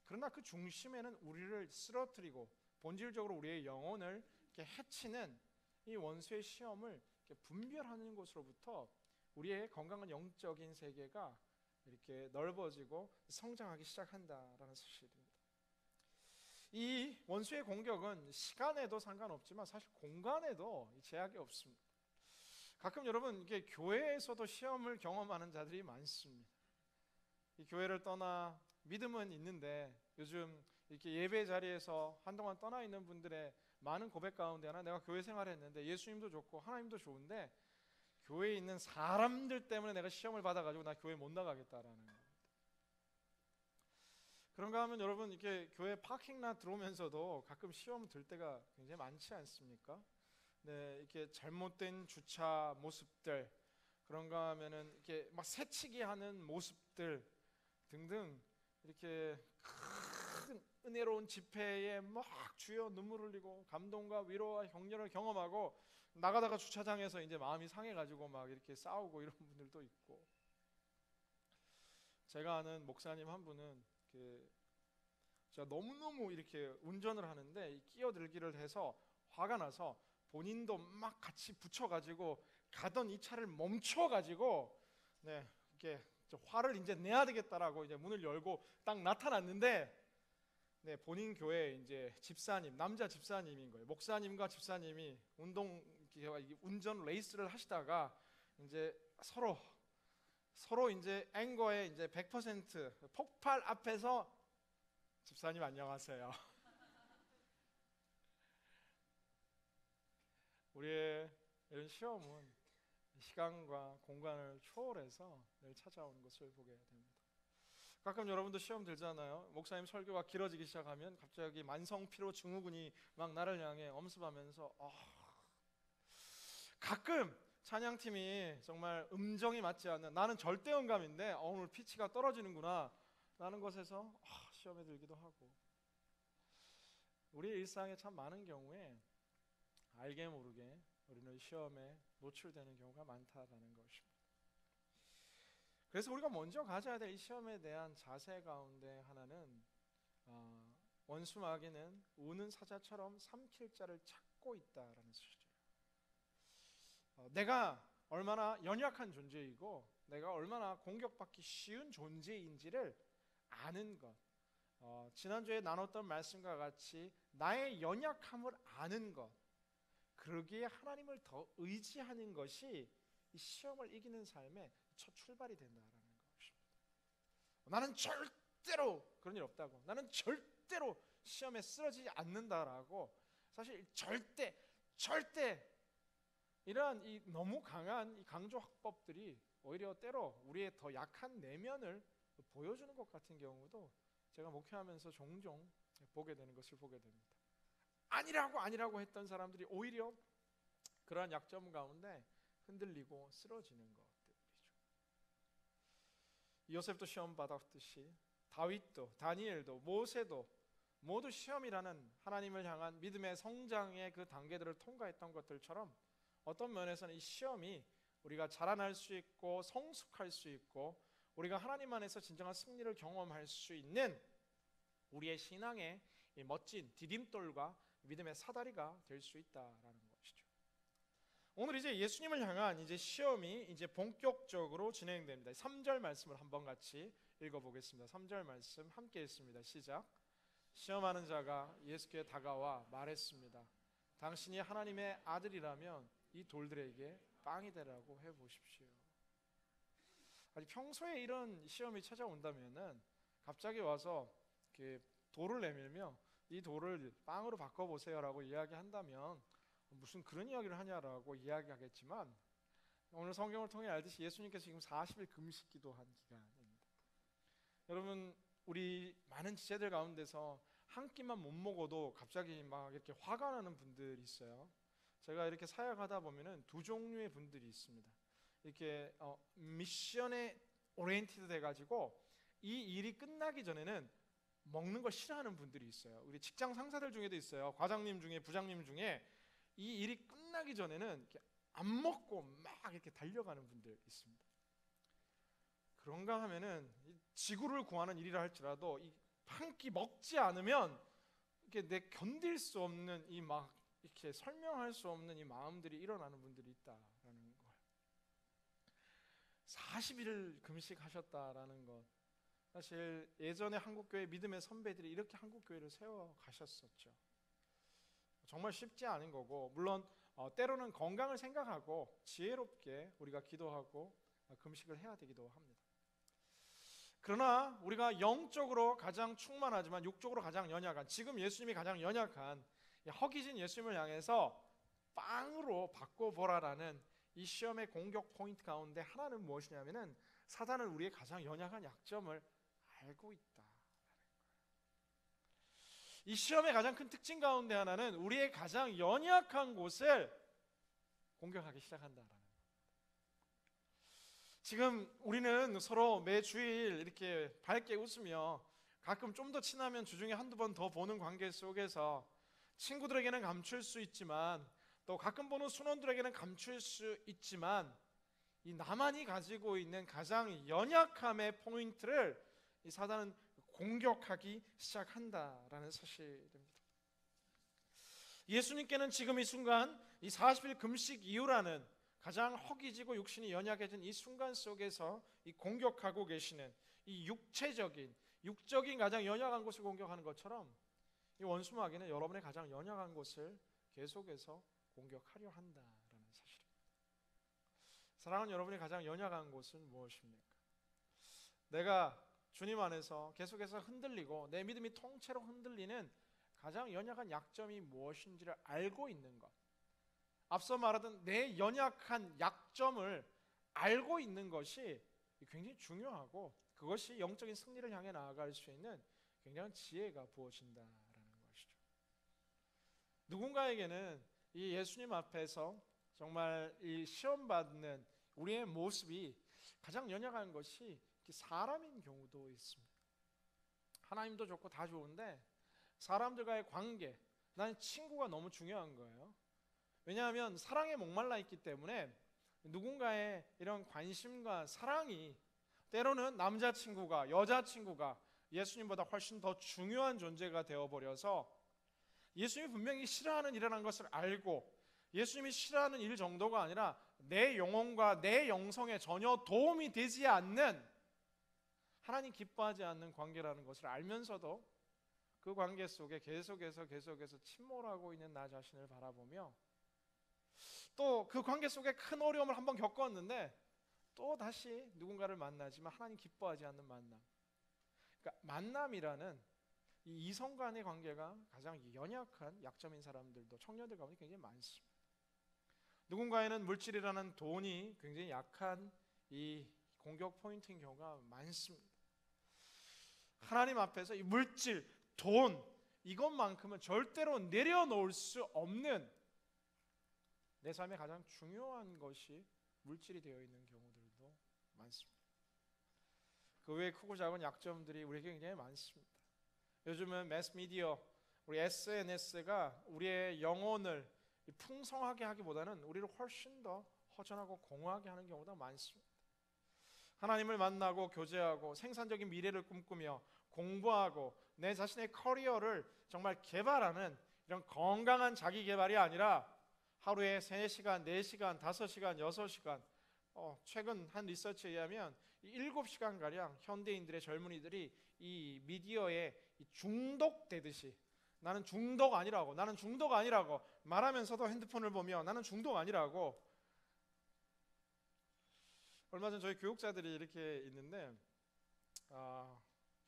그러나 그 중심에는 우리를 쓰러뜨리고 본질적으로 우리의 영혼을 이렇게 해치는 이 원수의 시험을 이렇게 분별하는 것으로부터 우리의 건강한 영적인 세계가 이렇게 넓어지고 성장하기 시작한다라는 사실입니다. 이 원수의 공격은 시간에도 상관없지만 사실 공간에도 제약이 없습니다. 가끔 여러분, 이게 교회에서도 시험을 경험하는 자들이 많습니다. 이 교회를 떠나 믿음은 있는데 요즘 이렇게 예배 자리에서 한동안 떠나 있는 분들의 많은 고백 가운데 하나, 내가 교회 생활했는데 예수님도 좋고 하나님도 좋은데 교회에 있는 사람들 때문에 내가 시험을 받아가지고 나 교회 못 나가겠다라는 겁니다. 그런가 하면 여러분, 이렇게 교회 파킹lot 들어오면서도 가끔 시험 들 때가 굉장히 많지 않습니까? 네, 이렇게 잘못된 주차 모습들, 그런가 하면은 이렇게 막 새치기 하는 모습들 등등, 이렇게 큰 은혜로운 집회에 막 주여 눈물 흘리고 감동과 위로와 격려를 경험하고 나가다가 주차장에서 이제 마음이 상해가지고 막 이렇게 싸우고 이런 분들도 있고, 제가 아는 목사님 한 분은 제가 너무너무 이렇게 운전을 하는데 끼어들기를 해서 화가 나서 본인도 막 같이 붙여가지고 가던 이 차를 멈춰가지고 네, 이렇게 화를 이제 내야 되겠다라고 이제 문을 열고 딱 나타났는데, 네, 본인 교회 이제 집사님, 남자 집사님인 거예요. 목사님과 집사님이 운전 레이스를 하시다가 이제 서로 이제 앵거에 이제 100% 폭발 앞에서 집사님 안녕하세요. 우리의 이런 시험은 시간과 공간을 초월해서 늘 찾아오는 것을 보게 됩니다. 가끔 여러분도 시험 들잖아요. 목사님 설교가 길어지기 시작하면 갑자기 만성피로 증후군이 막 나를 향해 엄습하면서 가끔 찬양팀이 정말 음정이 맞지 않는, 나는 절대 음감인데 오늘 피치가 떨어지는구나 라는 것에서 시험에 들기도 하고, 우리의 일상에 참 많은 경우에 알게 모르게 우리는 시험에 노출되는 경우가 많다라는 것입니다. 그래서 우리가 먼저 가져야 될 이 시험에 대한 자세 가운데 하나는 원수 마귀는 우는 사자처럼 삼킬 자를 찾고 있다라는 사실이에요. 내가 얼마나 연약한 존재이고 내가 얼마나 공격받기 쉬운 존재인지를 아는 것, 지난주에 나눴던 말씀과 같이 나의 연약함을 아는 것, 그러기에 하나님을 더 의지하는 것이 이 시험을 이기는 삶의 첫 출발이 된다라는 것입니다. 나는 절대로 그런 일 없다고, 나는 절대로 시험에 쓰러지지 않는다라고, 사실 절대 이러한 이 너무 강한 이 강조 확법들이 오히려 때로 우리의 더 약한 내면을 보여주는 것 같은 경우도 제가 목회하면서 종종 보게 되는 것을 보게 됩니다. 아니라고 했던 사람들이 오히려 그러한 약점 가운데 흔들리고 쓰러지는 것들이죠. 요셉도 시험 받았듯이 다윗도, 다니엘도, 모세도 모두 시험이라는 하나님을 향한 믿음의 성장의 그 단계들을 통과했던 것들처럼 어떤 면에서는 이 시험이 우리가 자라날 수 있고 성숙할 수 있고 우리가 하나님 안에서 진정한 승리를 경험할 수 있는 우리의 신앙의 이 멋진 디딤돌과 믿음의 사다리가 될 수 있다라는 것이죠. 오늘 이제 예수님을 향한 이제 시험이 이제 본격적으로 진행됩니다. 3절 말씀을 한번 같이 읽어보겠습니다. 3절 말씀 함께 읽습니다. 시작. 시험하는 자가 예수께 다가와 말했습니다. 당신이 하나님의 아들이라면 이 돌들에게 빵이 되라고 해보십시오. 아니, 평소에 이런 시험이 찾아온다면은 갑자기 와서 이렇게 돌을 내밀며 이 돌을 빵으로 바꿔보세요라고 이야기한다면 무슨 그런 이야기를 하냐라고 이야기하겠지만, 오늘 성경을 통해 알듯이 예수님께서 지금 40일 금식 기도한 기간입니다. 여러분, 우리 많은 지체들 가운데서 한 끼만 못 먹어도 갑자기 막 이렇게 화가 나는 분들이 있어요. 제가 이렇게 사역하다 보면은 두 종류의 분들이 있습니다. 이렇게 미션에 오리엔티드 돼가지고 이 일이 끝나기 전에는 먹는 걸 싫어하는 분들이 있어요. 우리 직장 상사들 중에도 있어요. 과장님 중에, 부장님 중에 이 일이 끝나기 전에는 이렇게 안 먹고 막 이렇게 달려가는 분들 있습니다. 그런가 하면은 지구를 구하는 일이라 할지라도 이 한 끼 먹지 않으면 이렇게 내 견딜 수 없는 이 막 이렇게 설명할 수 없는 이 마음들이 일어나는 분들이 있다라는 거예요. 40일을 금식하셨다라는 것, 사실 예전에 한국교회 믿음의 선배들이 이렇게 한국교회를 세워 가셨었죠. 정말 쉽지 않은 거고, 물론 때로는 건강을 생각하고 지혜롭게 우리가 기도하고 금식을 해야 되기도 합니다. 그러나 우리가 영적으로 가장 충만하지만 육적으로 가장 연약한, 지금 예수님이 가장 연약한 허기진 예수님을 향해서 빵으로 바꿔보라라는 이 시험의 공격 포인트 가운데 하나는 무엇이냐면은 사단은 우리의 가장 연약한 약점을 알고 있다. 이 시험의 가장 큰 특징 가운데 하나는 우리의 가장 연약한 곳을 공격하기 시작한다라는 거예요. 지금 우리는 서로 매주일 이렇게 밝게 웃으며 가끔 좀 더 친하면 주중에 한두 번 더 보는 관계 속에서 친구들에게는 감출 수 있지만 또 가끔 보는 순원들에게는 감출 수 있지만 이 나만이 가지고 있는 가장 연약함의 포인트를 이 사단은 공격하기 시작한다라는 사실입니다. 예수님께는 지금 이 순간 이 40일 금식 이후라는 가장 허기지고 육신이 연약해진 이 순간 속에서 이 공격하고 계시는 이 육적인 가장 연약한 곳을 공격하는 것처럼 이 원수 마귀는 여러분의 가장 연약한 곳을 계속해서 공격하려 한다라는 사실입니다. 사랑하는 여러분의 가장 연약한 곳은 무엇입니까? 내가 주님 안에서 계속해서 흔들리고 내 믿음이 통째로 흔들리는 가장 연약한 약점이 무엇인지를 알고 있는 것, 앞서 말하던 내 연약한 약점을 알고 있는 것이 굉장히 중요하고 그것이 영적인 승리를 향해 나아갈 수 있는 굉장한 지혜가 부어진다라는 것이죠. 누군가에게는 이 예수님 앞에서 정말 이 시험받는 우리의 모습이 가장 연약한 것이 사람인 경우도 있습니다. 하나님도 좋고 다 좋은데 사람들과의 관계, 나는 친구가 너무 중요한 거예요. 왜냐하면 사랑에 목말라 있기 때문에 누군가의 이런 관심과 사랑이 때로는 남자친구가, 여자친구가 예수님보다 훨씬 더 중요한 존재가 되어버려서 예수님이 분명히 싫어하는 일이라는 것을 알고 예수님이 싫어하는 일 정도가 아니라 내 영혼과 내 영성에 전혀 도움이 되지 않는, 하나님 기뻐하지 않는 관계라는 것을 알면서도 그 관계 속에 계속해서 침몰하고 있는 나 자신을 바라보며 또 그 관계 속에 큰 어려움을 한번 겪었는데 또 다시 누군가를 만나지만 하나님 기뻐하지 않는 만남. 그러니까 만남이라는 이 이성 간의 관계가 가장 연약한 약점인 사람들도 청년들 가운데 굉장히 많습니다. 누군가에는 물질이라는 돈이 굉장히 약한 이 공격 포인트인 경우가 많습니다. 하나님 앞에서 이 물질, 돈 이것만큼은 절대로 내려놓을 수 없는, 내 삶에 가장 중요한 것이 물질이 되어 있는 경우들도 많습니다. 그 외에 크고 작은 약점들이 우리에게 굉장히 많습니다. 요즘은 매스미디어, 우리 SNS가 우리의 영혼을 풍성하게 하기보다는 우리를 훨씬 더 허전하고 공허하게 하는 경우가 많습니다. 하나님을 만나고 교제하고 생산적인 미래를 꿈꾸며 공부하고 내 자신의 커리어를 정말 개발하는 이런 건강한 자기 개발이 아니라 하루에 3시간, 4시간, 5시간, 6시간, 최근 한 리서치에 의하면 7시간가량 현대인들의 젊은이들이 이 미디어에 중독되듯이, 나는 중독 아니라고 말하면서도 핸드폰을 보며 나는 중독 아니라고. 얼마 전 저희 교육자들이 이렇게 있는데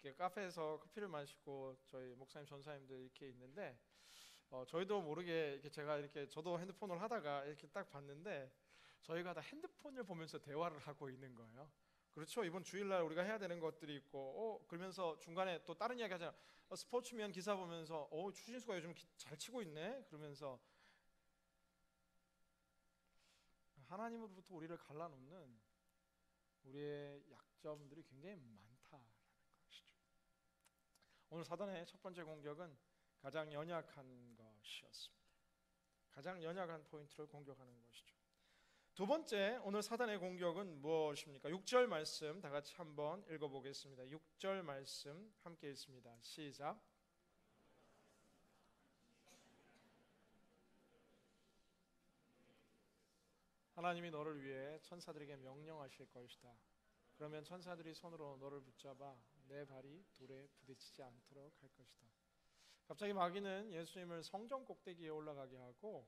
이렇게 카페에서 커피를 마시고 저희 목사님 전사님들 이렇게 있는데 저희도 모르게 이렇게 제가 이렇게 저도 핸드폰을 하다가 이렇게 딱 봤는데 저희가 다 핸드폰을 보면서 대화를 하고 있는 거예요. 그렇죠. 이번 주일날 우리가 해야 되는 것들이 있고 그러면서 중간에 또 다른 이야기 하잖아. 스포츠면 기사 보면서 추신수가 요즘 잘 치고 있네 그러면서 하나님으로부터 우리를 갈라놓는 우리의 약점들이 굉장히 많다라는 것이죠. 오늘 사단의 첫 번째 공격은 가장 연약한 것이었습니다. 가장 연약한 포인트를 공격하는 것이죠. 두 번째, 오늘 사단의 공격은 무엇입니까? 6절 말씀 다 같이 한번 읽어보겠습니다. 6절 말씀 함께 읽습니다. 시작. 하나님이 너를 위해 천사들에게 명령하실 것이다. 그러면 천사들이 손으로 너를 붙잡아 내 발이 돌에 부딪히지 않도록 할 것이다. 갑자기 마귀는 예수님을 성전 꼭대기에 올라가게 하고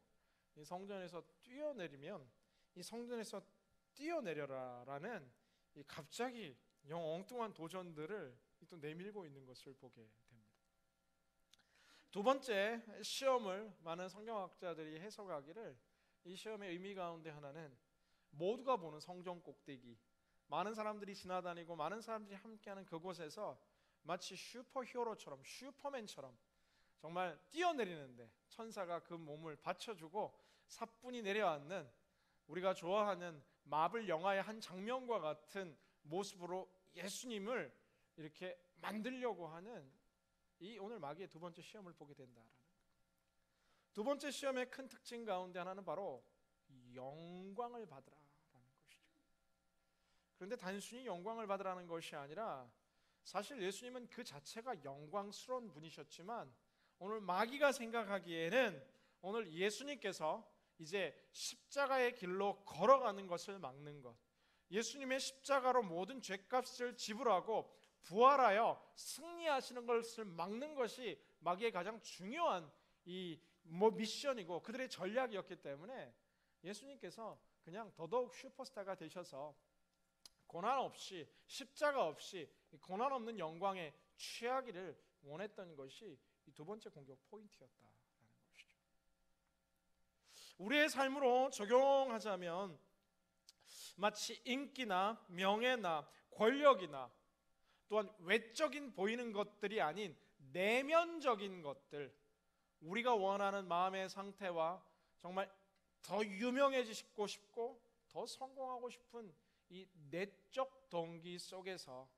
이 성전에서 뛰어내리면 이 성전에서 뛰어내려라라는 이 갑자기 엉뚱한 도전들을 또 내밀고 있는 것을 보게 됩니다. 두 번째 시험을 많은 성경학자들이 해석하기를, 이 시험의 의미 가운데 하나는 모두가 보는 성전 꼭대기, 많은 사람들이 지나다니고 많은 사람들이 함께하는 그곳에서 마치 슈퍼히어로처럼, 슈퍼맨처럼 정말 뛰어내리는데 천사가 그 몸을 받쳐주고 사뿐히 내려앉는, 우리가 좋아하는 마블 영화의 한 장면과 같은 모습으로 예수님을 이렇게 만들려고 하는 이 오늘 마귀의 두 번째 시험을 보게 된다라는 거예요. 두 번째 시험의 큰 특징 가운데 하나는 바로 영광을 받으라라는 것이죠. 그런데 단순히 영광을 받으라는 것이 아니라 사실 예수님은 그 자체가 영광스러운 분이셨지만 오늘 마귀가 생각하기에는 오늘 예수님께서 이제 십자가의 길로 걸어가는 것을 막는 것, 예수님의 십자가로 모든 죄값을 지불하고 부활하여 승리하시는 것을 막는 것이 마귀의 가장 중요한 이 미션이고 그들의 전략이었기 때문에 예수님께서 그냥 더더욱 슈퍼스타가 되셔서 고난 없이, 십자가 없이 고난 없는 영광에 취하기를 원했던 것이 이 두 번째 공격 포인트였다라는 것이죠. 우리의 삶으로 적용하자면 마치 인기나 명예나 권력이나 또한 외적인 보이는 것들이 아닌 내면적인 것들, 우리가 원하는 마음의 상태와 정말 더 유명해지고 싶고 더 성공하고 싶은 이 내적 동기 속에서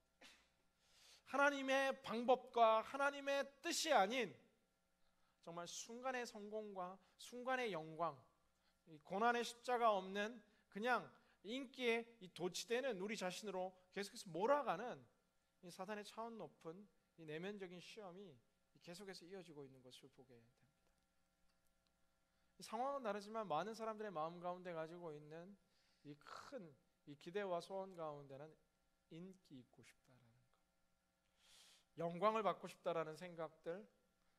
하나님의 방법과 하나님의 뜻이 아닌 정말 순간의 성공과 순간의 영광, 이 고난의 십자가 없는 그냥 인기에 이 도취되는 우리 자신으로 계속해서 몰아가는 이 사단의 차원 높은 이 내면적인 시험이 계속해서 이어지고 있는 것을 보게 됩니다. 이 상황은 다르지만 많은 사람들의 마음 가운데 가지고 있는 이 큰 이 기대와 소원 가운데는 인기 있고 싶다라는 것, 영광을 받고 싶다라는 생각들,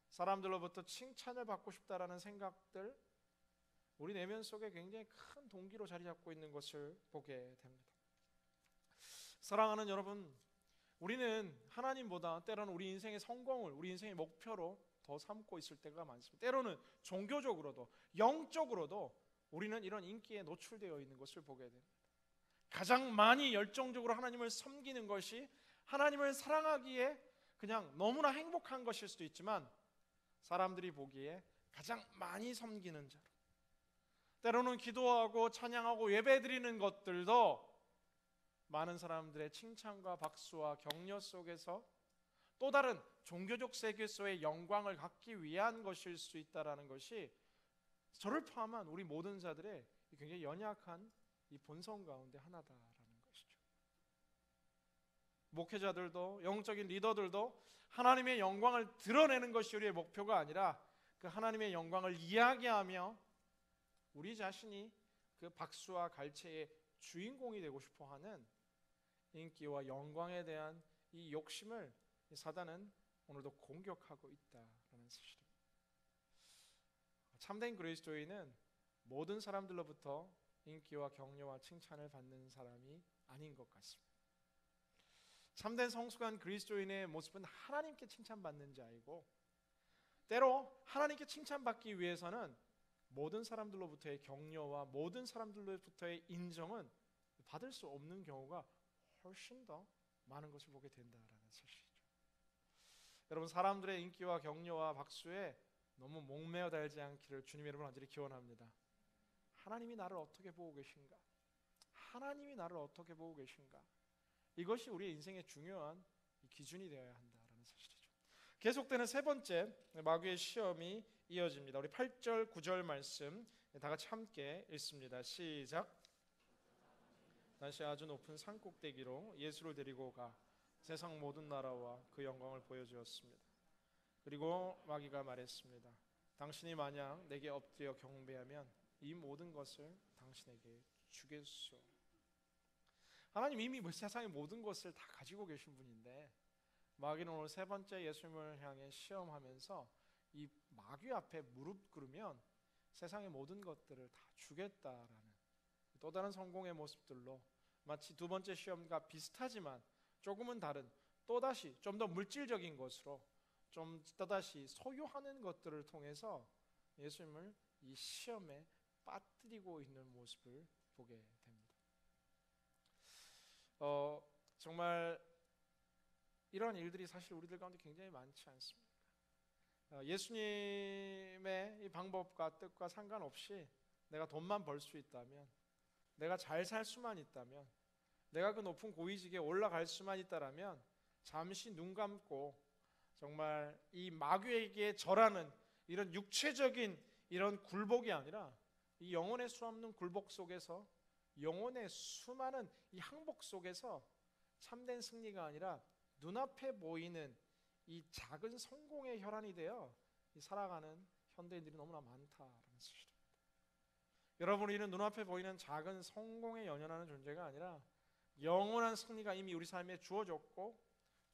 사람들로부터 칭찬을 받고 싶다라는 생각들, 우리 내면 속에 굉장히 큰 동기로 자리 잡고 있는 것을 보게 됩니다. 사랑하는 여러분, 우리는 하나님보다 때로는 우리 인생의 성공을 우리 인생의 목표로 더 삼고 있을 때가 많습니다. 때로는 종교적으로도 영적으로도 우리는 이런 인기에 노출되어 있는 것을 보게 됩니다. 가장 많이 열정적으로 하나님을 섬기는 것이 하나님을 사랑하기에 그냥 너무나 행복한 것일 수도 있지만, 사람들이 보기에 가장 많이 섬기는 자로, 때로는 기도하고 찬양하고 예배드리는 것들도 많은 사람들의 칭찬과 박수와 격려 속에서 또 다른 종교적 세계에서의 영광을 갖기 위한 것일 수 있다는 것이 저를 포함한 우리 모든 자들의 굉장히 연약한 이 본성 가운데 하나다라는 것이죠. 목회자들도 영적인 리더들도 하나님의 영광을 드러내는 것이 우리의 목표가 아니라 그 하나님의 영광을 이야기하며 우리 자신이 그 박수와 갈채의 주인공이 되고 싶어하는 인기와 영광에 대한 이 욕심을 사단은 오늘도 공격하고 있다라는 사실입니다. 참된 그리스도인은 모든 사람들로부터 인기와 격려와 칭찬을 받는 사람이 아닌 것 같습니다. 참된 성숙한 그리스도인의 모습은 하나님께 칭찬받는 자이고, 때로 하나님께 칭찬받기 위해서는 모든 사람들로부터의 격려와 모든 사람들로부터의 인정은 받을 수 없는 경우가 훨씬 더 많은 것을 보게 된다라는 사실이죠. 여러분, 사람들의 인기와 격려와 박수에 너무 목매어 달지 않기를 주님 여러분 간절히 기원합니다. 하나님이 나를 어떻게 보고 계신가? 하나님이 나를 어떻게 보고 계신가? 이것이 우리의 인생의 중요한 기준이 되어야 한다라는 사실이죠. 계속되는 세 번째 마귀의 시험이 이어집니다. 우리 8절 9절 말씀 다 같이 함께 읽습니다. 시작. 다시 아주 높은 산 꼭대기로 예수를 데리고 가 세상 모든 나라와 그 영광을 보여주었습니다. 그리고 마귀가 말했습니다. 당신이 만약 내게 엎드려 경배하면 이 모든 것을 당신에게 주겠소. 하나님 이미 세상의 모든 것을 다 가지고 계신 분인데, 마귀는 오늘 세 번째 예수님을 향해 시험하면서 이 마귀 앞에 무릎 꿇으면 세상의 모든 것들을 다 주겠다라는 또 다른 성공의 모습들로, 마치 두 번째 시험과 비슷하지만 조금은 다른 또다시 좀 더 물질적인 것으로 좀 또다시 소유하는 것들을 통해서 예수님을 이 시험에 빠뜨리고 있는 모습을 보게 됩니다. 정말 이런 일들이 사실 우리들 가운데 굉장히 많지 않습니까? 예수님의 이 방법과 뜻과 상관없이 내가 돈만 벌 수 있다면, 내가 잘 살 수만 있다면, 내가 그 높은 고위직에 올라갈 수만 있다라면 잠시 눈 감고 정말 이 마귀에게 절하는 이런 육체적인 이런 굴복이 아니라 이 영혼의 수없는 굴복 속에서, 영혼의 수많은 이 항복 속에서 참된 승리가 아니라 눈앞에 보이는 이 작은 성공의 혈안이 되어 살아가는 현대인들이 너무나 많다라는 사실입니다. 여러분, 우리는 눈앞에 보이는 작은 성공에 연연하는 존재가 아니라 영원한 승리가 이미 우리 삶에 주어졌고,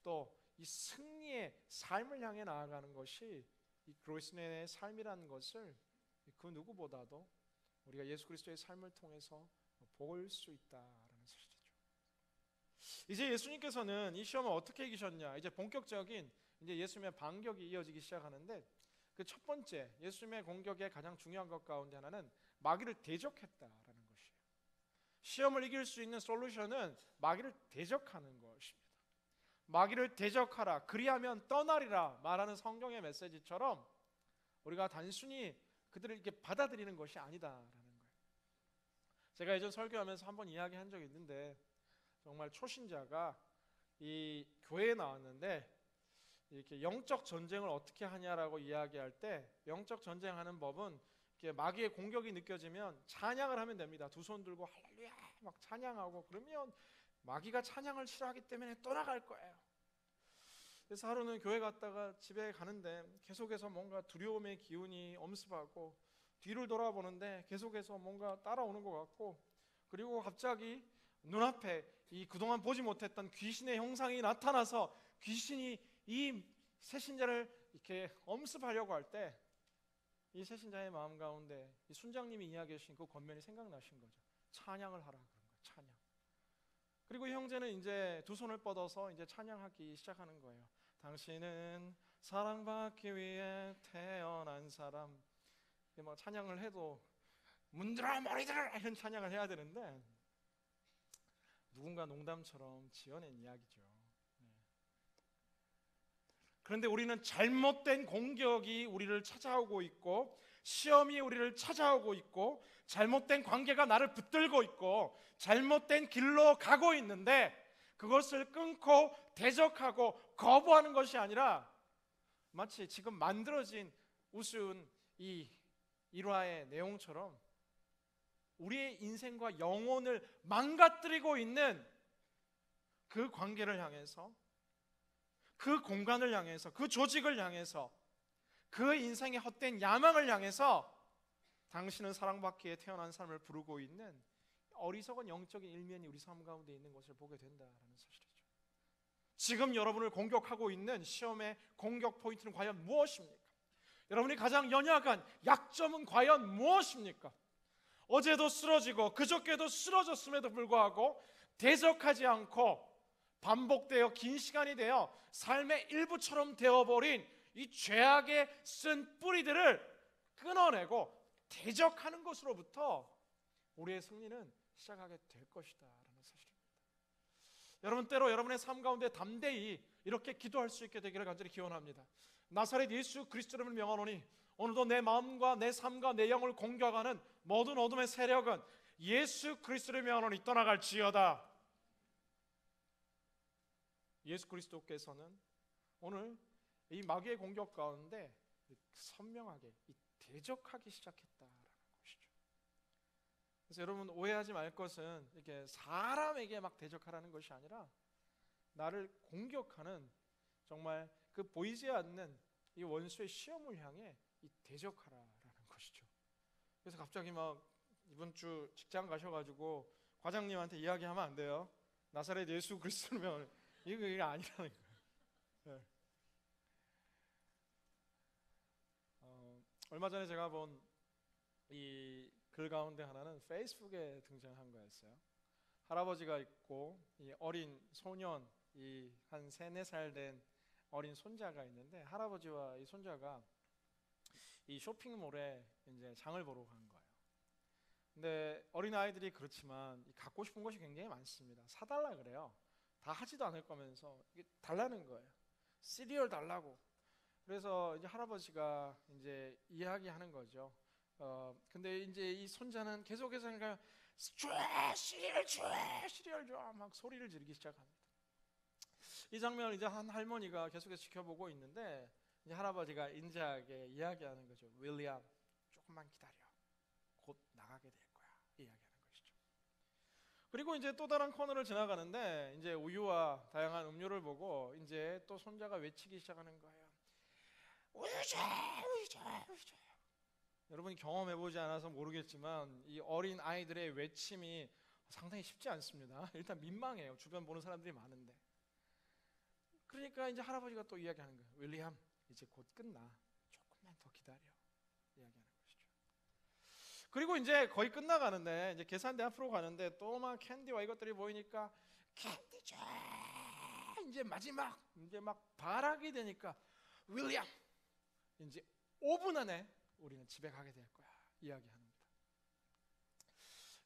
또 이 승리의 삶을 향해 나아가는 것이 이 그리스도인의 삶이라는 것을 그 누구보다도 우리가 예수 그리스도의 삶을 통해서 볼 수 있다라는 사실이죠. 이제 예수님께서는 이 시험을 어떻게 이기셨냐? 이제 본격적인 이제 예수님의 반격이 이어지기 시작하는데, 그 첫 번째 예수님의 공격의 가장 중요한 것 가운데 하나는 마귀를 대적했다라는 것이에요. 시험을 이길 수 있는 솔루션은 마귀를 대적하는 것입니다. 마귀를 대적하라, 그리하면 떠나리라 말하는 성경의 메시지처럼 우리가 단순히 그들을 이렇게 받아들이는 것이 아니다라는 거예요. 제가 예전 설교하면서 한번 이야기한 적이 있는데, 정말 초신자가 이 교회에 나왔는데 이렇게 영적 전쟁을 어떻게 하냐라고 이야기할 때, 영적 전쟁하는 법은 이렇게 마귀의 공격이 느껴지면 찬양을 하면 됩니다. 두 손 들고 할렐루야 막 찬양하고 그러면 마귀가 찬양을 싫어하기 때문에 떠나갈 거예요. 그래서 하루는 교회 갔다가 집에 가는데 계속해서 뭔가 두려움의 기운이 엄습하고 뒤를 돌아보는데 계속해서 뭔가 따라오는 것 같고, 그리고 갑자기 눈앞에 이 그동안 보지 못했던 귀신의 형상이 나타나서 귀신이 이 새신자를 이렇게 엄습하려고 할 때 이 새신자의 마음 가운데 이 순장님이 이야기해 주신 그 권면이 생각나신 거죠. 찬양을 하라 그런 거예요. 찬양. 그리고 이 형제는 이제 두 손을 뻗어서 이제 찬양하기 시작하는 거예요. 당신은 사랑받기 위해 태어난 사람. 뭐 찬양을 해도 문들어 머리들어 이런 찬양을 해야 되는데 누군가 농담처럼 지어낸 이야기죠. 그런데 우리는 잘못된 공격이 우리를 찾아오고 있고 시험이 우리를 찾아오고 있고 잘못된 관계가 나를 붙들고 있고 잘못된 길로 가고 있는데 그것을 끊고 대적하고 거부하는 것이 아니라 마치 지금 만들어진 우스운 이 일화의 내용처럼 우리의 인생과 영혼을 망가뜨리고 있는 그 관계를 향해서, 그 공간을 향해서, 그 조직을 향해서, 그 인생의 헛된 야망을 향해서 당신은 사랑받기에 태어난 삶을 부르고 있는 어리석은 영적인 일면이 우리 삶 가운데 있는 것을 보게 된다는 사실이죠. 지금 여러분을 공격하고 있는 시험의 공격 포인트는 과연 무엇입니까? 여러분이 가장 연약한 약점은 과연 무엇입니까? 어제도 쓰러지고 그저께도 쓰러졌음에도 불구하고 대적하지 않고 반복되어 긴 시간이 되어 삶의 일부처럼 되어버린 이 죄악의 쓴 뿌리들을 끊어내고 대적하는 것으로부터 우리의 승리는 시작하게 될 것이다 라는 사실입니다. 여러분, 때로 여러분의 삶 가운데 담대히 이렇게 기도할 수 있게 되기를 간절히 기원합니다. 나사렛 예수 그리스도를 명하노니 오늘도 내 마음과 내 삶과 내 영을 공격하는 모든 어둠의 세력은 예수 그리스도를 명하노니 떠나갈지어다. 예수 그리스도께서는 오늘 이 마귀의 공격 가운데 선명하게 대적하기 시작했다라는 것이죠. 그래서 여러분 오해하지 말 것은 이렇게 사람에게 막 대적하라는 것이 아니라 나를 공격하는 정말 그 보이지 않는 이 원수의 시험을 향해 이 대적하라라는 것이죠. 그래서 갑자기 막 이번 주 직장 가셔가지고 과장님한테 이야기하면 안 돼요. 나사렛 예수 그리스도면 이게 아니라는 거예요. 네. 얼마 전에 제가 본 이 글 가운데 하나는 페이스북에 등장한 거였어요. 할아버지가 있고 이 어린 소년, 이 한 3-4살 된 어린 손자가 있는데 할아버지와 이 손자가 이 쇼핑몰에 이제 장을 보러 간 거예요. 근데 어린 아이들이 그렇지만 갖고 싶은 것이 굉장히 많습니다. 사달라 그래요. 다 하지도 않을 거면서 이게 달라는 거예요. 시리얼 달라고. 그래서 이제 할아버지가 이제 이야기하는 거죠. 근데 이제 이 손자는 계속해서 그러니까 시리얼 줘 막 소리를 지르기 시작합니다. 이 장면을 이제 한 할머니가 계속해서 지켜보고 있는데 이제 할아버지가 인자하게 이야기하는 거죠. 윌리엄, 조금만 기다려. 곧 나가게 될 거야. 이야기하는 것이죠. 그리고 이제 또 다른 코너를 지나가는데 이제 우유와 다양한 음료를 보고 이제 또 손자가 외치기 시작하는 거예요. 우유 줘. 여러분이 경험해보지 않아서 모르겠지만 이 어린 아이들의 외침이 상당히 쉽지 않습니다. 일단 민망해요. 주변 보는 사람들이 많은데. 그러니까 이제 할아버지가 또 이야기하는 거예요. 윌리엄, 이제 곧 끝나. 조금만 더 기다려. 이야기하는 것이죠. 그리고 이제 거의 끝나가는데 이제 계산대 앞으로 가는데 또 막 캔디와 이것들이 보이니까 캔디 줘. 이제 마지막 이제 막 발악이 되니까 윌리엄, 이제 5분 안에 우리는 집에 가게 될 거야. 이야기합니다.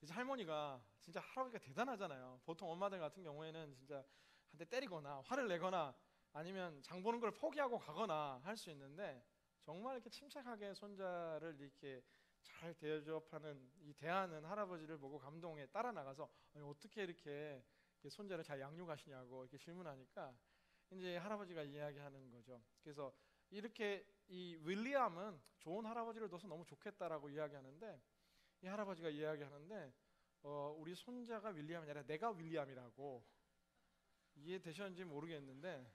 이제 할머니가 진짜 할아버지가 대단하잖아요. 보통 엄마들 같은 경우에는 진짜 한 대 때리거나 화를 내거나 아니면 장 보는 걸 포기하고 가거나 할 수 있는데 정말 이렇게 침착하게 손자를 이렇게 잘 대접하는 이 대하는 할아버지를 보고 감동에 따라 나가서 어떻게 이렇게 손자를 잘 양육하시냐고 이렇게 질문하니까 이제 할아버지가 이야기하는 거죠. 그래서 이렇게 이 윌리엄은 좋은 할아버지를 둬서 너무 좋겠다라고 이야기하는데, 이 할아버지가 이야기하는데 우리 손자가 윌리엄이 아니라 내가 윌리엄이라고. 이해되셨는지 모르겠는데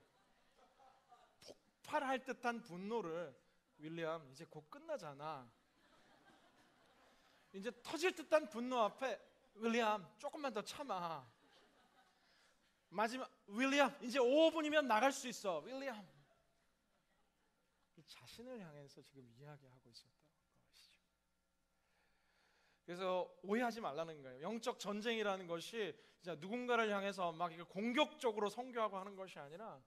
폭발할 듯한 분노를, 윌리엄 이제 곧 끝나잖아, 이제 터질 듯한 분노 앞에 윌리엄 조금만 더 참아, 마지막 윌리엄 이제 5분이면 나갈 수 있어, 윌리엄. 자신을 향해서 지금 이야기하고 있었던 것이죠. 그래서 오해하지 말라는 거예요. 영적 전쟁이라는 것이 진짜 누군가를 향해서 막 이렇게 공격적으로 선교하고 하는 것이 아니라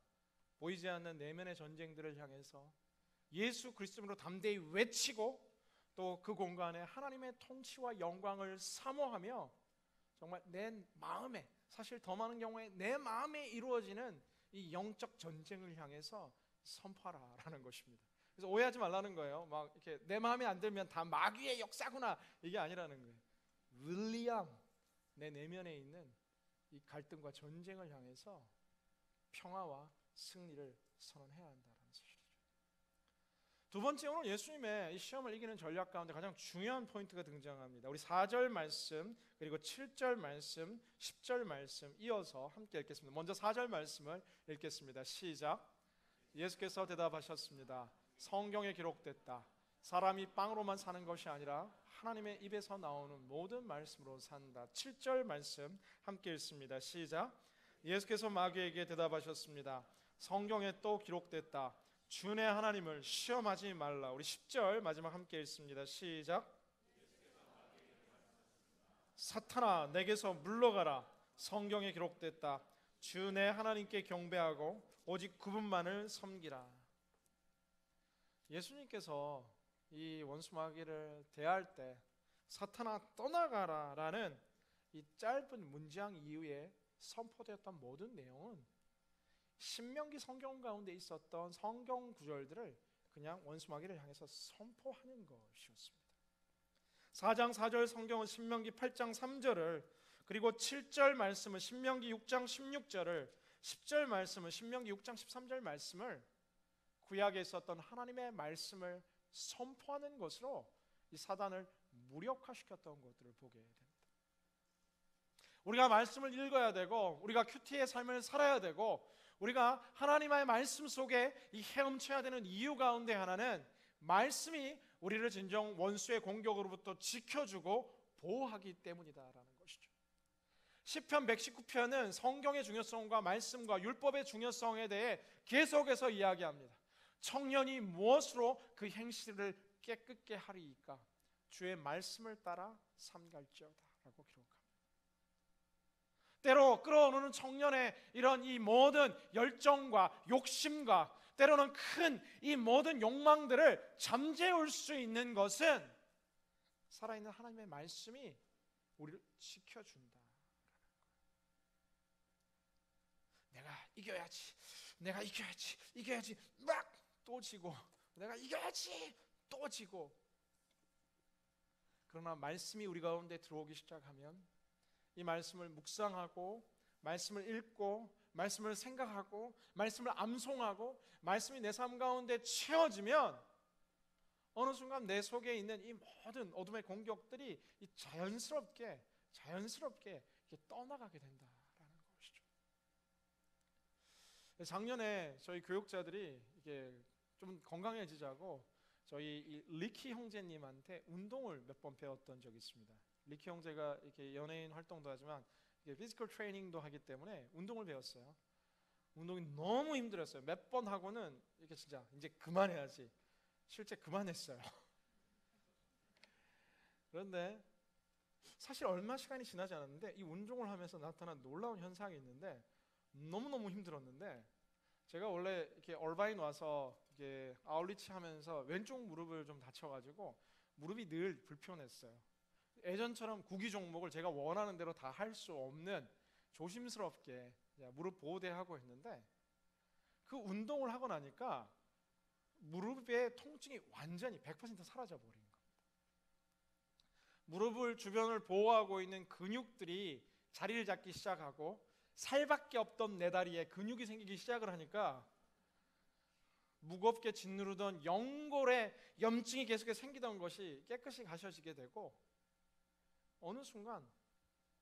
보이지 않는 내면의 전쟁들을 향해서 예수 그리스도로 담대히 외치고 또 그 공간에 하나님의 통치와 영광을 사모하며 정말 내 마음에, 사실 더 많은 경우에 내 마음에 이루어지는 이 영적 전쟁을 향해서 선포하라라는 것입니다. 그래서 오해하지 말라는 거예요. 막 이렇게 내 마음에 안 들면 다 마귀의 역사구나, 이게 아니라는 거예요. 윌리엄, 내 내면에 있는 이 갈등과 전쟁을 향해서 평화와 승리를 선언해야 한다는 사실이죠. 두 번째, 오늘 예수님의 이 시험을 이기는 전략 가운데 가장 중요한 포인트가 등장합니다. 우리 4절 말씀 그리고 7절 말씀, 10절 말씀 이어서 함께 읽겠습니다. 먼저 4절 말씀을 읽겠습니다. 시작. 예수께서 대답하셨습니다. 성경에 기록됐다. 사람이 빵으로만 사는 것이 아니라 하나님의 입에서 나오는 모든 말씀으로 산다. 7절 말씀 함께 읽습니다. 시작. 예수께서 마귀에게 대답하셨습니다. 성경에 또 기록됐다. 주 내 하나님을 시험하지 말라. 우리 10절 마지막 함께 읽습니다. 시작. 사탄아 내게서 물러가라. 성경에 기록됐다. 주 내 하나님께 경배하고 오직 그분만을 섬기라. 예수님께서 이 원수 마귀를 대할 때 사탄아 떠나가라 라는 이 짧은 문장 이후에 선포되었던 모든 내용은 신명기 성경 가운데 있었던 성경 구절들을 그냥 원수 마귀를 향해서 선포하는 것이었습니다. 4장 4절 성경은 신명기 8장 3절을, 그리고 7절 말씀은 신명기 6장 16절을, 10절 말씀은 신명기 6장 13절 말씀을 구약에 있었던 하나님의 말씀을 선포하는 것으로 이 사단을 무력화시켰던 것들을 보게 됩니다. 우리가 말씀을 읽어야 되고 우리가 큐티의 삶을 살아야 되고 우리가 하나님의 말씀 속에 이 헤엄쳐야 되는 이유 가운데 하나는 말씀이 우리를 진정 원수의 공격으로부터 지켜주고 보호하기 때문이다라는 것이죠. 시편 119편은 성경의 중요성과 말씀과 율법의 중요성에 대해 계속해서 이야기합니다. 청년이 무엇으로 그 행실을 깨끗게 하리이까? 주의 말씀을 따라 삼갈지어다라고 기록합니다. 때로 끌어오르는 청년의 이런 이 모든 열정과 욕심과 때로는 큰 이 모든 욕망들을 잠재울 수 있는 것은 살아있는 하나님의 말씀이 우리를 지켜준다. 내가 이겨야지 막 또 지고, 내가 이겨야지 또 지고. 그러나 말씀이 우리 가운데 들어오기 시작하면 이 말씀을 묵상하고 말씀을 읽고 말씀을 생각하고 말씀을 암송하고 말씀이 내 삶 가운데 채워지면 어느 순간 내 속에 있는 이 모든 어둠의 공격들이 이 자연스럽게 이렇게 떠나가게 된다라는 것이죠. 작년에 저희 교육자들이 이게 좀 건강해지자고 저희 이 리키 형제님한테 운동을 몇 번 배웠던 적이 있습니다. 리키 형제가 이렇게 연예인 활동도 하지만 피지컬 트레이닝도 하기 때문에 운동을 배웠어요. 운동이 너무 힘들었어요. 몇 번 하고는 이렇게 진짜 이제 그만해야지. 실제 그만했어요. 그런데 사실 얼마 시간이 지나지 않았는데 이 운동을 하면서 나타난 놀라운 현상이 있는데 너무너무 힘들었는데 제가 원래 이렇게 얼바인 와서 이게 아울리치 하면서 왼쪽 무릎을 좀 다쳐가지고 무릎이 늘 불편했어요. 예전처럼 구기 종목을 제가 원하는 대로 다 할 수 없는 조심스럽게 무릎 보호대하고 했는데 그 운동을 하고 나니까 무릎의 통증이 완전히 100% 사라져 버린 겁니다. 무릎을 주변을 보호하고 있는 근육들이 자리를 잡기 시작하고 살밖에 없던 내 다리에 근육이 생기기 시작을 하니까 무겁게 짓누르던 연골에 염증이 계속해서 생기던 것이 깨끗이 가셔지게 되고, 어느 순간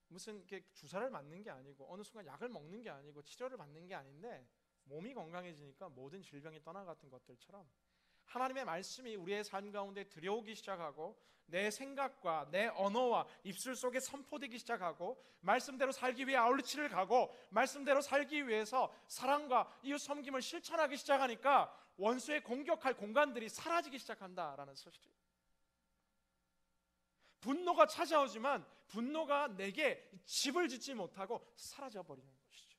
무슨 이렇게 주사를 맞는 게 아니고 어느 순간 약을 먹는 게 아니고 치료를 받는 게 아닌데 몸이 건강해지니까 모든 질병이 떠나갔던 것들처럼 하나님의 말씀이 우리의 삶 가운데 들여오기 시작하고 내 생각과 내 언어와 입술 속에 선포되기 시작하고 말씀대로 살기 위해 아울리치를 가고 말씀대로 살기 위해서 사랑과 이웃 섬김을 실천하기 시작하니까 원수의 공격할 공간들이 사라지기 시작한다라는 사실이에요. 분노가 찾아오지만 분노가 내게 집을 짓지 못하고 사라져버리는 것이죠.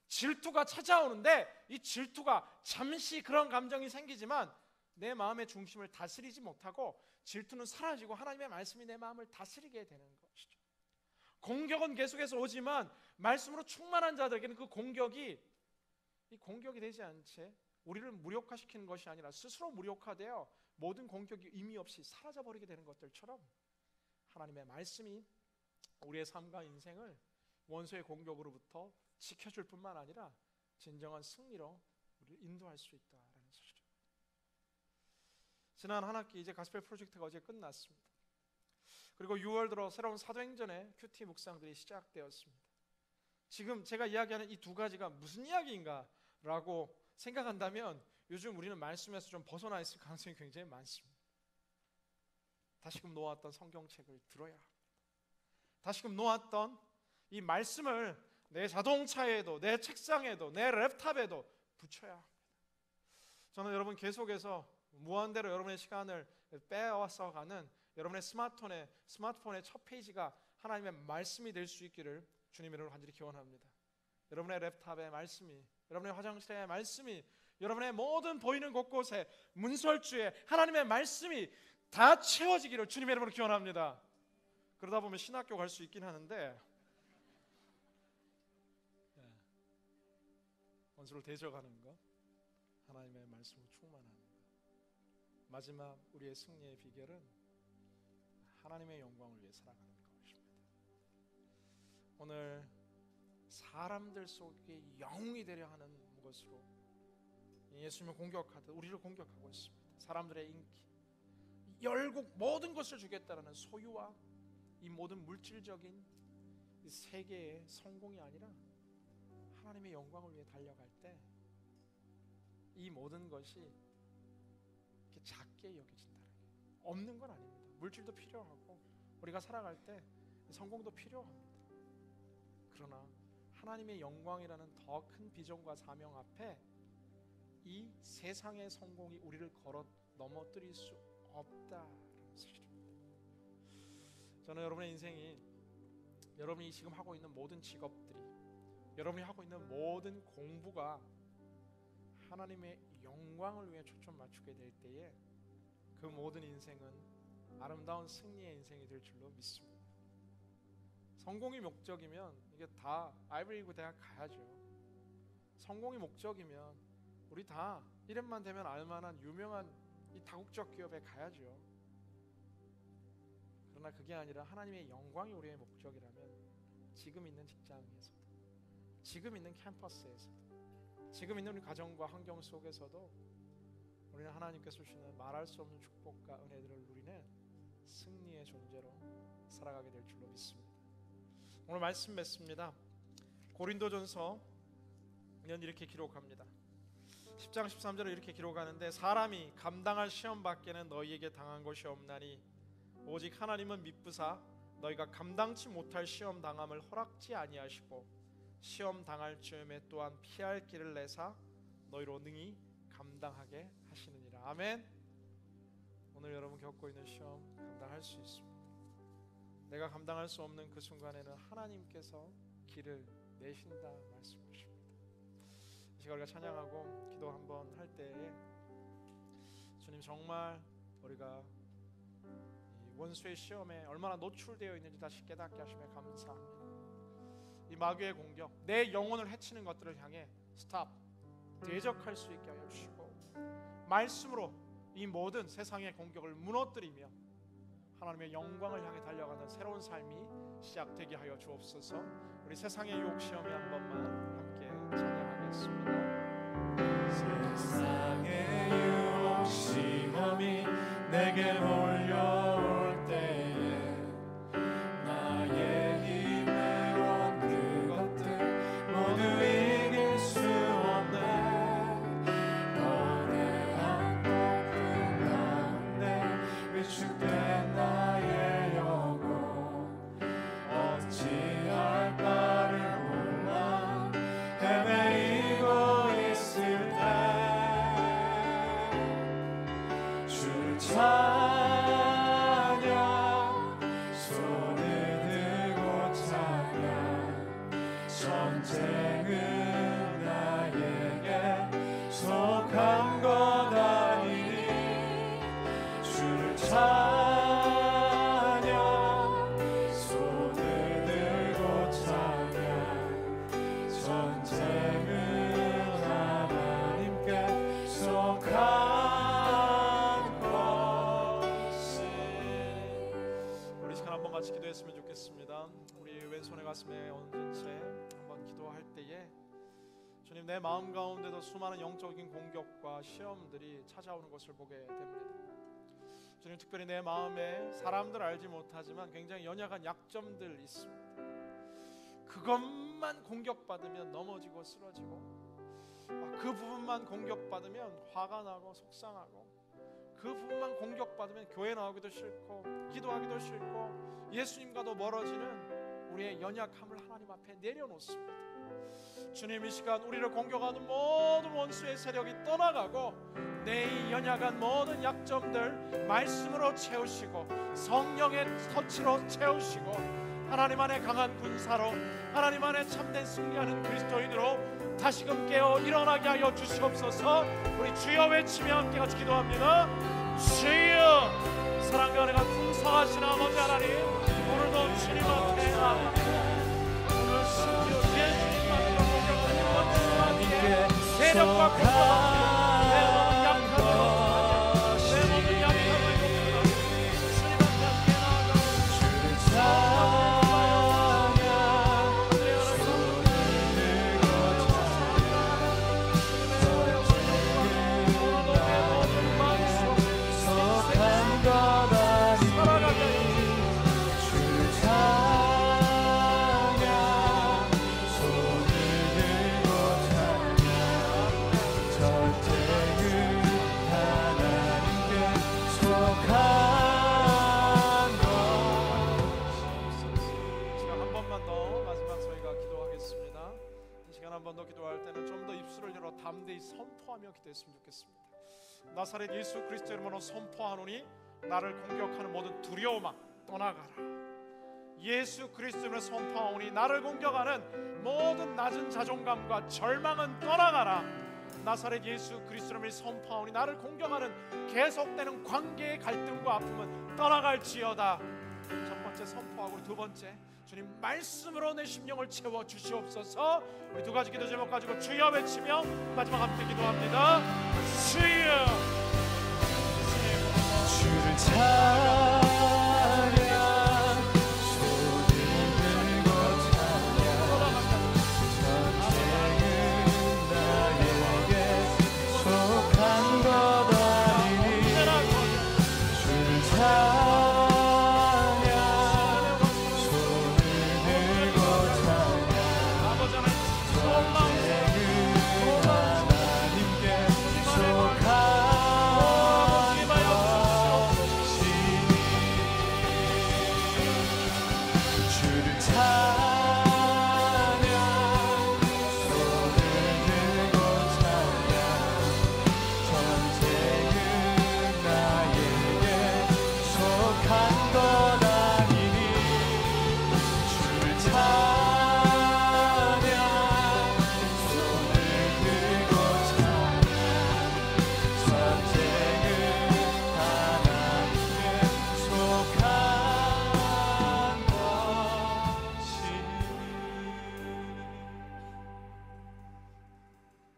질투가 찾아오는데 이 질투가 잠시 그런 감정이 생기지만 내 마음의 중심을 다스리지 못하고 질투는 사라지고 하나님의 말씀이 내 마음을 다스리게 되는 것이죠. 공격은 계속해서 오지만 말씀으로 충만한 자들에게는 그 공격이 되지 않지 우리를 무력화시키는 것이 아니라 스스로 무력화되어 모든 공격이 의미 없이 사라져버리게 되는 것들처럼 하나님의 말씀이 우리의 삶과 인생을 원수의 공격으로부터 지켜줄 뿐만 아니라 진정한 승리로 우리를 인도할 수 있다라는 사실입니다. 지난 한 학기 이제 가스펠 프로젝트가 어제 끝났습니다. 그리고 6월 들어 새로운 사도행전의 큐티 묵상들이 시작되었습니다. 지금 제가 이야기하는 이 두 가지가 무슨 이야기인가라고 생각한다면 요즘 우리는 말씀에서 좀 벗어나 있을 가능성이 굉장히 많습니다. 다시금 놓았던 성경책을 들어야 합니다. 다시금 놓았던 이 말씀을 내 자동차에도 내 책상에도 내 랩탑에도 붙여야 합니다. 저는 여러분 계속해서 무한대로 여러분의 시간을 빼앗아 가는 여러분의 스마트폰의 첫 페이지가 하나님의 말씀이 될 수 있기를 주님 이름으로 간절히 기원합니다. 여러분의 랩탑의 말씀이, 여러분의 화장실의 말씀이, 여러분의 모든 보이는 곳곳에 문설주에 하나님의 말씀이 다 채워지기를 주님의 이름으로 기원합니다. 그러다 보면 신학교 갈 수 있긴 하는데 원수를 대적하는 것, 하나님의 말씀으로 충만하는 것. 마지막 우리의 승리의 비결은 하나님의 영광을 위해 살아가는 것입니다. 오늘 사람들 속에 영웅이 되려 하는 것으로 예수님을 공격하듯 우리를 공격하고 있습니다. 사람들의 인기, 열국 모든 것을 주겠다라는 소유와 이 모든 물질적인 이 세계의 성공이 아니라 하나님의 영광을 위해 달려갈 때 이 모든 것이 이렇게 작게 여겨진다는 게 없는 건 아닙니다. 물질도 필요하고 우리가 살아갈 때 성공도 필요합니다. 그러나 하나님의 영광이라는 더 큰 비전과 사명 앞에 이 세상의 성공이 우리를 걸어 넘어뜨릴 수 없다라는 사실입니다. 저는 여러분의 인생이, 여러분이 지금 하고 있는 모든 직업들이, 여러분이 하고 있는 모든 공부가 하나님의 영광을 위해 초점 맞추게 될 때에 그 모든 인생은 아름다운 승리의 인생이 될 줄로 믿습니다. 성공이 목적이면 이게 다 아이브리그 대학 가야죠. 성공이 목적이면 우리 다 이름만 되면 알만한 유명한 이 다국적 기업에 가야죠. 그러나 그게 아니라 하나님의 영광이 우리의 목적이라면 지금 있는 직장에서도, 지금 있는 캠퍼스에서도, 지금 있는 우리 가정과 환경 속에서도 우리는 하나님께서 주시는 말할 수 없는 축복과 은혜들을 누리는 승리의 존재로 살아가게 될 줄로 믿습니다. 오늘 말씀 맺습니다. 고린도전서는 이렇게 기록합니다. 10장 13절에 이렇게 기록하는데 사람이 감당할 시험 밖에는 너희에게 당한 것이 없나니 오직 하나님은 미쁘사 너희가 감당치 못할 시험 당함을 허락지 아니하시고 시험 당할 즈음에 또한 피할 길을 내사 너희로 능히 감당하게 하시느니라. 아멘. 오늘 여러분 겪고 있는 시험 감당할 수 있습니다. 내가 감당할 수 없는 그 순간에는 하나님께서 길을 내신다 말씀하십니다. 이 시간 우리가 찬양하고 기도 한번 할 때에 주님 정말 우리가 이 원수의 시험에 얼마나 노출되어 있는지 다시 깨닫게 하시며 감사합니다. 이 마귀의 공격, 내 영혼을 해치는 것들을 향해 스탑, 대적할 수 있게 하여 주시고 말씀으로 이 모든 세상의 공격을 무너뜨리며 하나님의 영광을 향해 달려가는 새로운 삶이 시작되게 하여 주옵소서. 우리 세상의 유혹 시험에 한 번만 함께 찬양하겠습니다. 세상의 시험이 내게 몰려올 때에 나의 힘에 온 그것들 모두 이길 수 없네. 거대한 폭풍 가운데 위축된 나의 영혼 어찌할 바를 몰라 헤매이고 있을 때 주를 찬양 손을 들고 찬양 전쟁은 나에게 속한 것 아니니 주를 찬양 손을 들고 찬양 전쟁은 하나님께 속한 것이. 우리 시간 한번 같이 기도했으면 좋겠습니다. 우리 왼손에 가슴에 얹은 채 한번 기도할 때에 주님, 내 마음 가운데도 수많은 영적인 공격과 시험들이 찾아오는 것을 보게 됩니다. 주님, 특별히 내 마음에 사람들 알지 못하지만 굉장히 연약한 약점들 있습니다. 그것만 공격받으면 넘어지고 쓰러지고, 그 부분만 공격받으면 화가 나고 속상하고, 그 부분만 공격받으면 교회 나오기도 싫고 기도하기도 싫고 예수님과도 멀어지는 우리의 연약함을 하나님 앞에 내려놓습니다. 주님, 이 시간 우리를 공격하는 모든 원수의 세력이 떠나가고 내 이 연약한 모든 약점들 말씀으로 채우시고 성령의 터치로 채우시고 하나님 안에 강한 군사로 하나님 안에 참된 승리하는 그리스도인으로 다시금 깨어 일어나게 하여 주시옵소서. 우리 주여 외치며 함께 같이 기도합니다. 주여, 사랑과 은혜가 풍성하신 아버지 하나님, 오늘도 주님 앞에 나아갑니다. 오늘 심지어 예수님 앞에 공격하는 원수와 함께 세력과 공격합니다. 내 모든 약함을 내 모든 약함을 주님 앞에 함께 나아가 주를 담대히 선포하며 기도했으면 좋겠습니다. 나사렛 예수 그리스도 이름으로 선포하노니 나를 공격하는 모든 두려움아 떠나가라. 예수 그리스도 이름으로 선포하노니 나를 공격하는 모든 낮은 자존감과 절망은 떠나가라. 나사렛 예수 그리스도 이름으로 선포하노니 나를 공격하는 계속되는 관계의 갈등과 아픔은 떠나갈지어다. 첫 번째 선포하고 두 번째, 주님 말씀으로 내 심령을 채워 주시옵소서. 우리 두 가지 기도 제목 가지고 주여 외치며 마지막 함께 기도합니다. 주여, 주를 찬양 손을 들고 찬양 전쟁은 나에게 속한 것 아니니 주를 찬양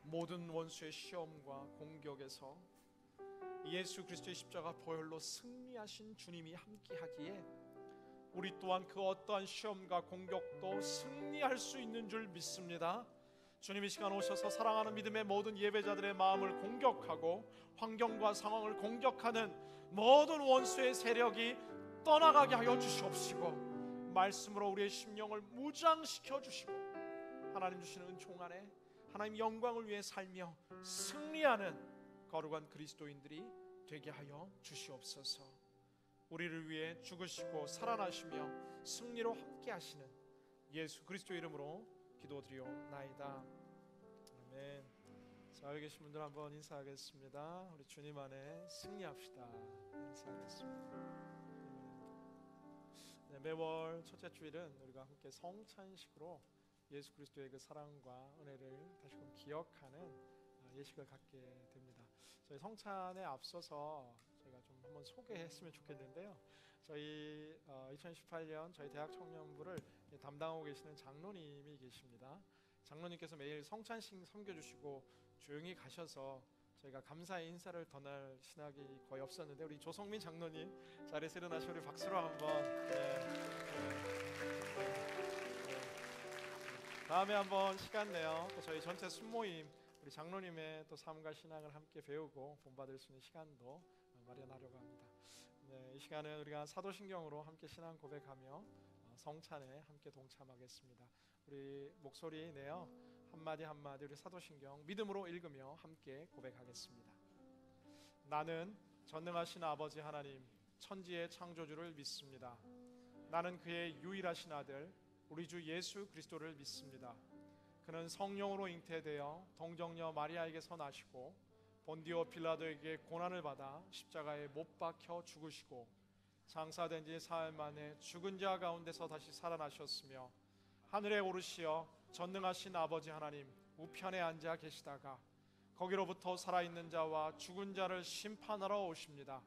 모든 원수의 시험과 공격에서 예수 그리스도의 십자가 보혈로 승리하신 주님이 함께하기에 우리 또한 그 어떠한 시험과 공격도 승리할 수 있는 줄 믿습니다. 주님 이 시간 오셔서 사랑하는 믿음의 모든 예배자들의 마음을 공격하고 환경과 상황을 공격하는 모든 원수의 세력이 떠나가게 하여 주시옵시고, 말씀으로 우리의 심령을 무장시켜 주시고, 하나님 주시는 은총 안에 하나님 영광을 위해 살며 승리하는 거룩한 그리스도인들이 되게 하여 주시옵소서. 우리를 위해 죽으시고 살아나시며 승리로 함께 하시는 예수 그리스도 이름으로 기도드리옵나이다. 아멘. 자, 여기 계신 분들 한번 인사하겠습니다. 우리 주님 안에 승리합시다. 인사하겠습니다. 네, 매월 첫째 주일은 우리가 함께 성찬식으로 예수 그리스도의 그 사랑과 은혜를 다시금 기억하는 예식을 갖게 됩니다. 저희 성찬에 앞서서 저희가 좀 한번 소개했으면 좋겠는데요. 저희 2018년 저희 대학 청년부를 담당하고 계시는 장로님이 계십니다. 장로님께서 매일 성찬식 섬겨주시고 조용히 가셔서 저희가 감사의 인사를 전할 신학이 거의 없었는데, 우리 조성민 장로님 자리에서 일어나시고 우리 박수로 한번 다음에 한번 시간 내요. 또 저희 전체 순모임 우리 장로님의 또 삶과 신앙을 함께 배우고 본받을 수 있는 시간도 마련하려고 합니다. 네, 이 시간은 우리가 사도신경으로 함께 신앙 고백하며 성찬에 함께 동참하겠습니다. 우리 목소리 내어 한마디 한마디 우리 사도신경 믿음으로 읽으며 함께 고백하겠습니다. 나는 전능하신 아버지 하나님 천지의 창조주를 믿습니다. 나는 그의 유일하신 아들 우리 주 예수 그리스도를 믿습니다. 그는 성령으로 잉태되어 동정녀 마리아에게서 나시고 본디오 빌라도에게 고난을 받아 십자가에 못 박혀 죽으시고 장사된 지 사흘 만에 죽은 자 가운데서 다시 살아나셨으며 하늘에 오르시어 전능하신 아버지 하나님 우편에 앉아 계시다가 거기로부터 살아있는 자와 죽은 자를 심판하러 오십니다.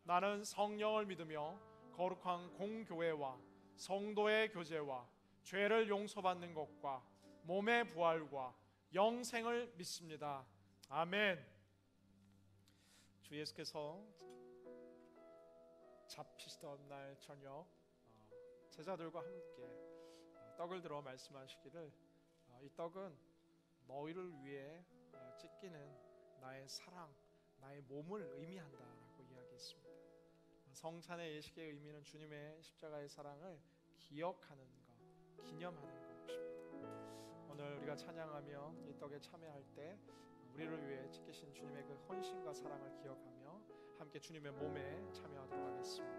나는 성령을 믿으며 거룩한 공교회와 성도의 교제와 죄를 용서받는 것과 몸의 부활과 영생을 믿습니다. 아멘. 주 예수께서 잡히시던 날 저녁 제자들과 함께 떡을 들어 말씀하시기를 이 떡은 너희를 위해 찢기는 나의 사랑, 나의 몸을 의미한다라고 이야기했습니다. 성찬의 예식의 의미는 주님의 십자가의 사랑을 기억하는 것, 기념하는 것입니다. 오늘 우리가 찬양하며 이 떡에 참여할 때 우리를 위해 찢기신 주님의 그 헌신과 사랑을 기억하며 함께 주님의 몸에 참여하도록 하겠습니다.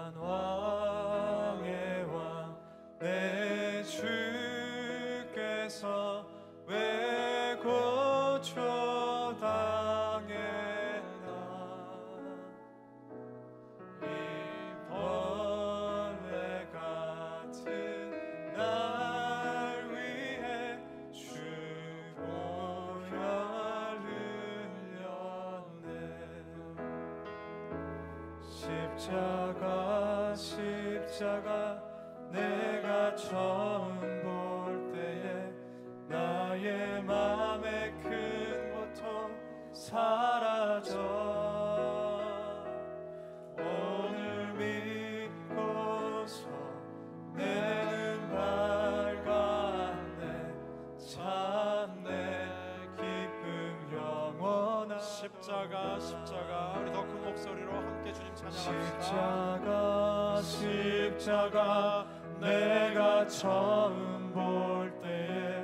만왕의 왕 내 주께서 왜 고초당했나 이 벌레 같은 날 위해 주 보혈 흘렸네. 십자가 내가 처음 볼 때에 나의 맘에 큰 고통 사라져 오늘 믿고서 내는 밝았네. 참내 기쁨 영원한 십자가 우리 더 큰 목소리로 함께 주님 찬양합시다. 십자가 내가 처음 볼 때에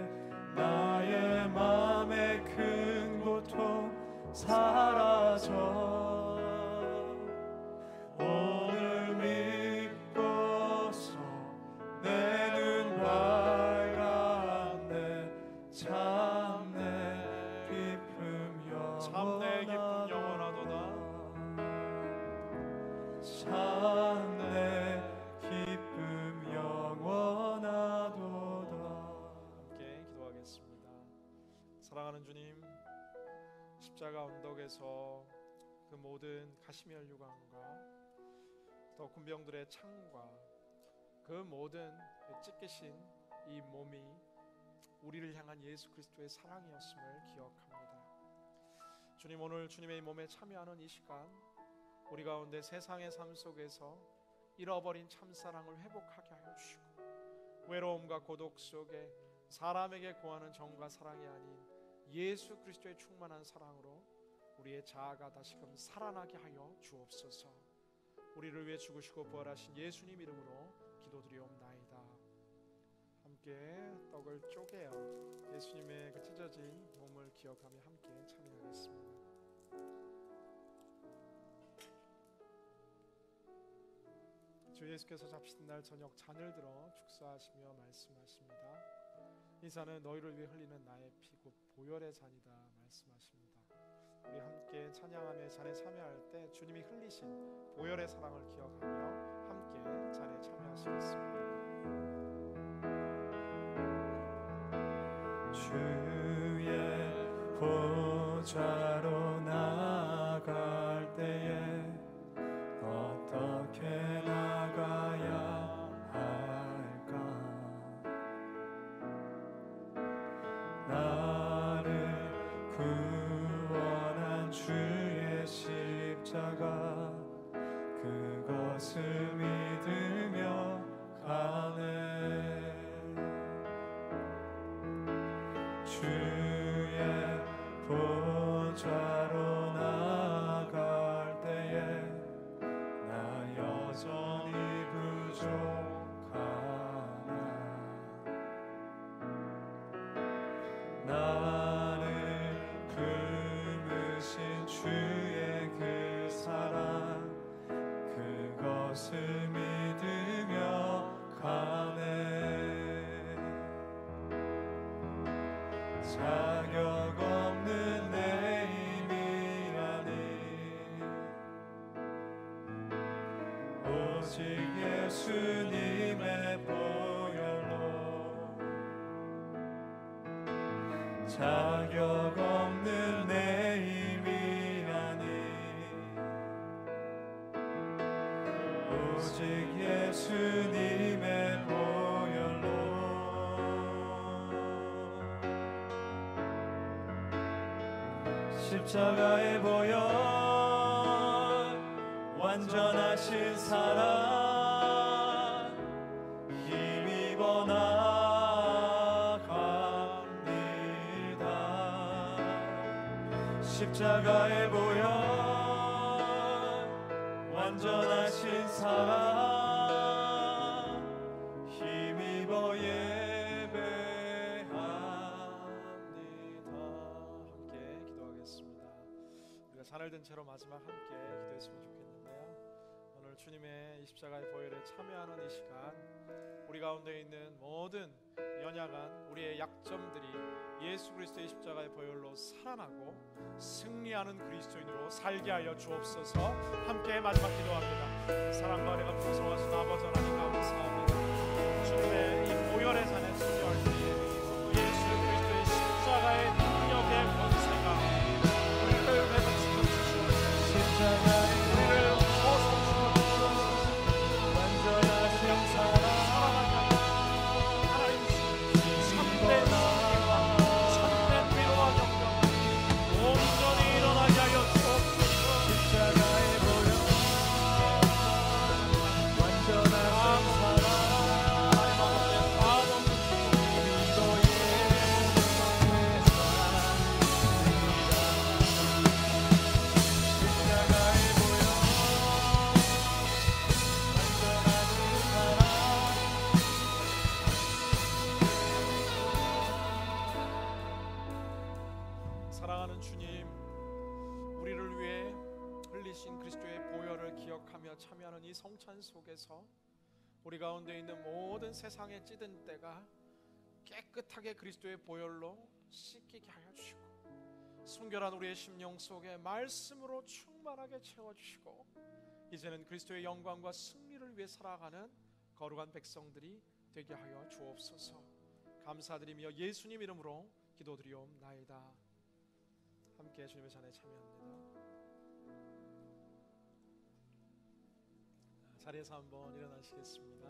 나의 맘에 큰 고통 사라져 오늘 믿고서 내는 밝았네. 참내 기쁨 영원하도다. 참내 기쁨 영원하도다. 함께 기도하겠습니다. 사랑하는 주님, 십자가 언덕에서 그 모든 가시멜 유관과 또 군병들의 창과 그 모든 찢기신 이 몸이 우리를 향한 예수 그리스도의 사랑이었음을 기억합니다. 주님, 오늘 주님의 몸에 참여하는 이 시간 우리 가운데 세상의 삶 속에서 잃어버린 참사랑을 회복하게 하여 주시고, 외로움과 고독 속에 사람에게 구하는 정과 사랑이 아닌 예수 그리스도의 충만한 사랑으로 우리의 자아가 다시금 살아나게 하여 주옵소서. 우리를 위해 죽으시고 부활하신 예수님 이름으로 기도드리옵나이다. 함께 떡을 쪼개어 예수님의 그 찢어진 몸을 기억하며 함께 참여하겠습니다. 주 예수께서 잡히신 날 저녁 잔을 들어 축사하시며 말씀하십니다. 이 잔은 너희를 위해 흘리는 나의 피 곧 보혈의 잔이다 말씀하십니다. 우리 함께 찬양하며 잔에 참여할 때 주님이 흘리신 보혈의 사랑을 기억하며 함께 잔에 참여하시겠습니다. 주의 보좌로 나아갈 때에 어떻게 나가야 할까? 나를 구원한 주의 십자가 그것을 믿으며 가네. 주의 보좌로 나아갈 때에 나 여전히 부족하나. 나를 품으신 주의 그 사랑 그것을 믿으며 가네. 자격 없는 내 힘이 아닌 오직 예수님의 보혈로 자격 없는 내 힘이 아닌 오직 예수님의 보혈로 십자가의 보혈 완전하신 사랑 힘입어 나갑니다. 십자가의 보혈 완전하신 사랑 힘입어 잔을 든 채로 마지막 함께 기도했으면 좋겠는데요. 오늘 주님의 이 십자가의 보혈에 참여하는 이 시간, 우리 가운데 있는 모든 연약한 우리의 약점들이 예수 그리스도의 십자가의 보혈로 살아나고 승리하는 그리스도인으로 살게 하여 주옵소서. 함께 마지막 기도합니다. 사랑과 은혜가 풍성하신 아버지 하나님 감사합니다. 주님의 이 보혈의 잔에 참여할 때 예수 그리스도의 십자가의 능력의 권세가 우리를 회복시켜 십자가의 우리를 벗어주시옵소서. 완전하신 사랑 하나님 참된 승리와 참된 위로와 영광 온전히 일어나게 하여 주옵소서. 십자가의 보혈 완전하신 사랑 사랑하는 주님, 우리를 위해 흘리신 그리스도의 보혈을 기억하며 참여하는 이 성찬 속에서 우리 가운데 있는 모든 세상의 찌든 때가 깨끗하게 그리스도의 보혈로 씻기게 하여 주시고, 순결한 우리의 심령 속에 말씀으로 충만하게 채워주시고, 이제는 그리스도의 영광과 승리를 위해 살아가는 거룩한 백성들이 되게 하여 주옵소서. 감사드리며 예수님 이름으로 기도드리옵나이다. 함께 주님의 잔에 참여합니다. 자리에서 한번 일어나시겠습니다.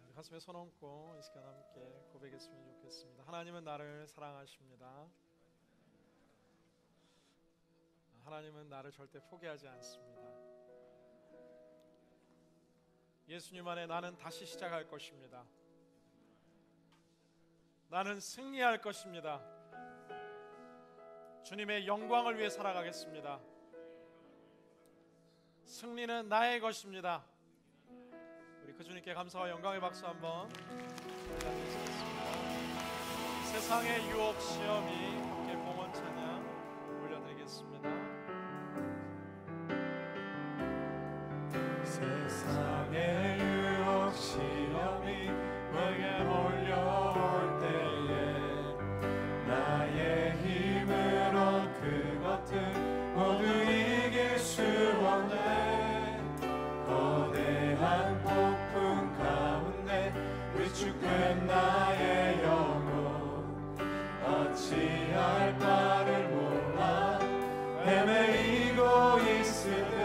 우리 가슴에 손 얹고 이 시간 함께 고백했으면 좋겠습니다. 하나님은 나를 사랑하십니다. 하나님은 나를 절대 포기하지 않습니다. 예수님 안에 나는 다시 시작할 것입니다. 나는 승리할 것입니다. 주님의 영광을 위해 살아가겠습니다. 승리는 나의 것입니다. 우리 그 주님께 감사와 영광의 박수 한번 올려드리겠습니다. 세상의 유혹 시험이 함께 봉헌 찬양 올려드리겠습니다. 세상의 유혹 시험이 내게 몰려올 때에 나의 힘으로 그것들 모두 이길 수 없네. 거대한 폭풍 가운데 위축된 나의 영혼 어찌할 바를 몰라 헤매이고 있을 때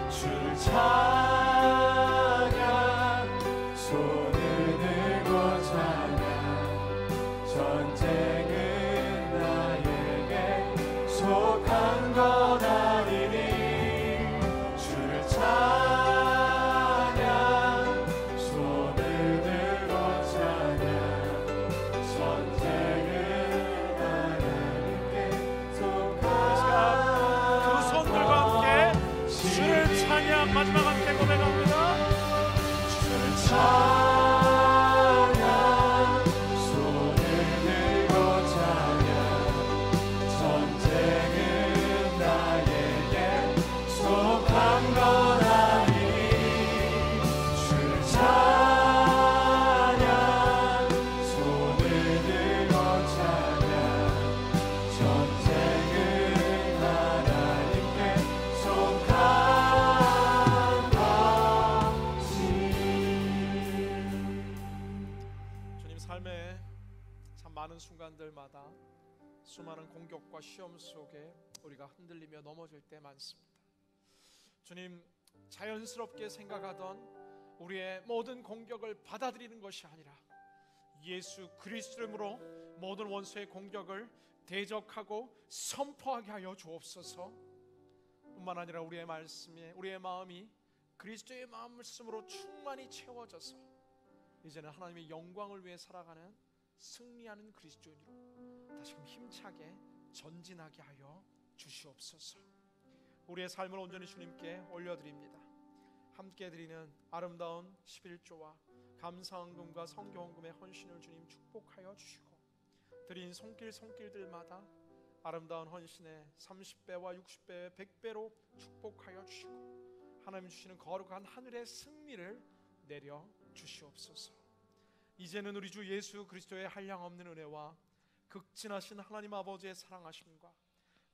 주를 찬양 손을 들고 찬양 전쟁은 나에게 속한 것 아니니 주를 찬양 손을 들고 찬양 전쟁은 하나님께 속한 두 손들과 함께 주를 찬양 마지막 함께 고백합니다. 주를 찬양 손을 들고 찬양 전쟁은 나에게 속한 것 아니니 주를 찬양 손을 들고 찬양 전쟁은 하나님께 속한 주님 삶에 참 많은 순간들마다 수많은 공격과 시험 속에 우리가 흔들리며 넘어질 때 많습니다. 주님, 자연스럽게 생각하던 우리의 모든 공격을 받아들이는 것이 아니라 예수 그리스도 이름으로 모든 원수의 공격을 대적하고 선포하게 하여 주옵소서. 뿐만 아니라 우리의 말씀에 우리의 마음이 그리스도의 말씀으로 충만히 채워져서 이제는 하나님의 영광을 위해 살아가는 승리하는 그리스도인으로 다시금 힘차게 전진하게 하여 주시옵소서. 우리의 삶을 온전히 주님께 올려드립니다. 함께 드리는 아름다운 11조와 감사헌금과 성교헌금의 헌신을 주님 축복하여 주시고 드린 손길들마다 아름다운 헌신의 30배와 60배, 100배로 축복하여 주시고 하나님 주시는 거룩한 하늘의 승리를 내려 주시옵소서. 이제는 우리 주 예수 그리스도의 한량없는 은혜와 극진하신 하나님 아버지의 사랑하심과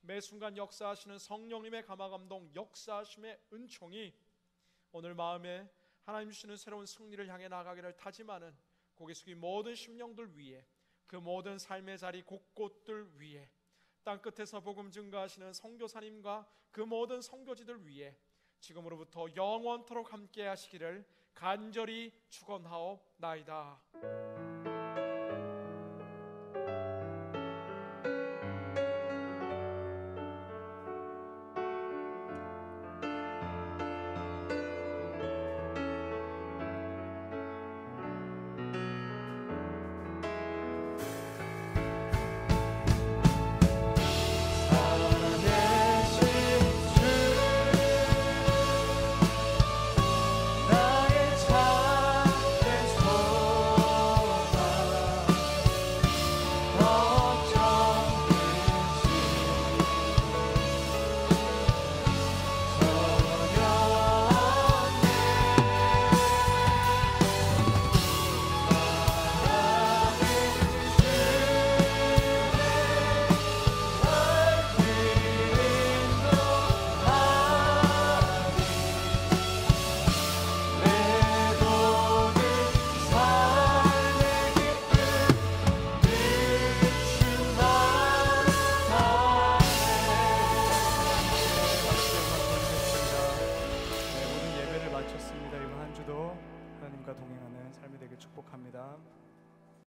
매 순간 역사하시는 성령님의 감화감동 역사하심의 은총이 오늘 마음에 하나님 주시는 새로운 승리를 향해 나가기를 다짐하는 고개 숙인 모든 심령들 위에 그 모든 삶의 자리 곳곳들 위에 땅끝에서 복음 증거하시는 선교사님과 그 모든 선교지들 위에 지금으로부터 영원토록 함께 하시기를 간절히 축원하옵나이다. 마쳤습니다. 이번 한 주도 하나님과 동행하는 삶이 되길 축복합니다.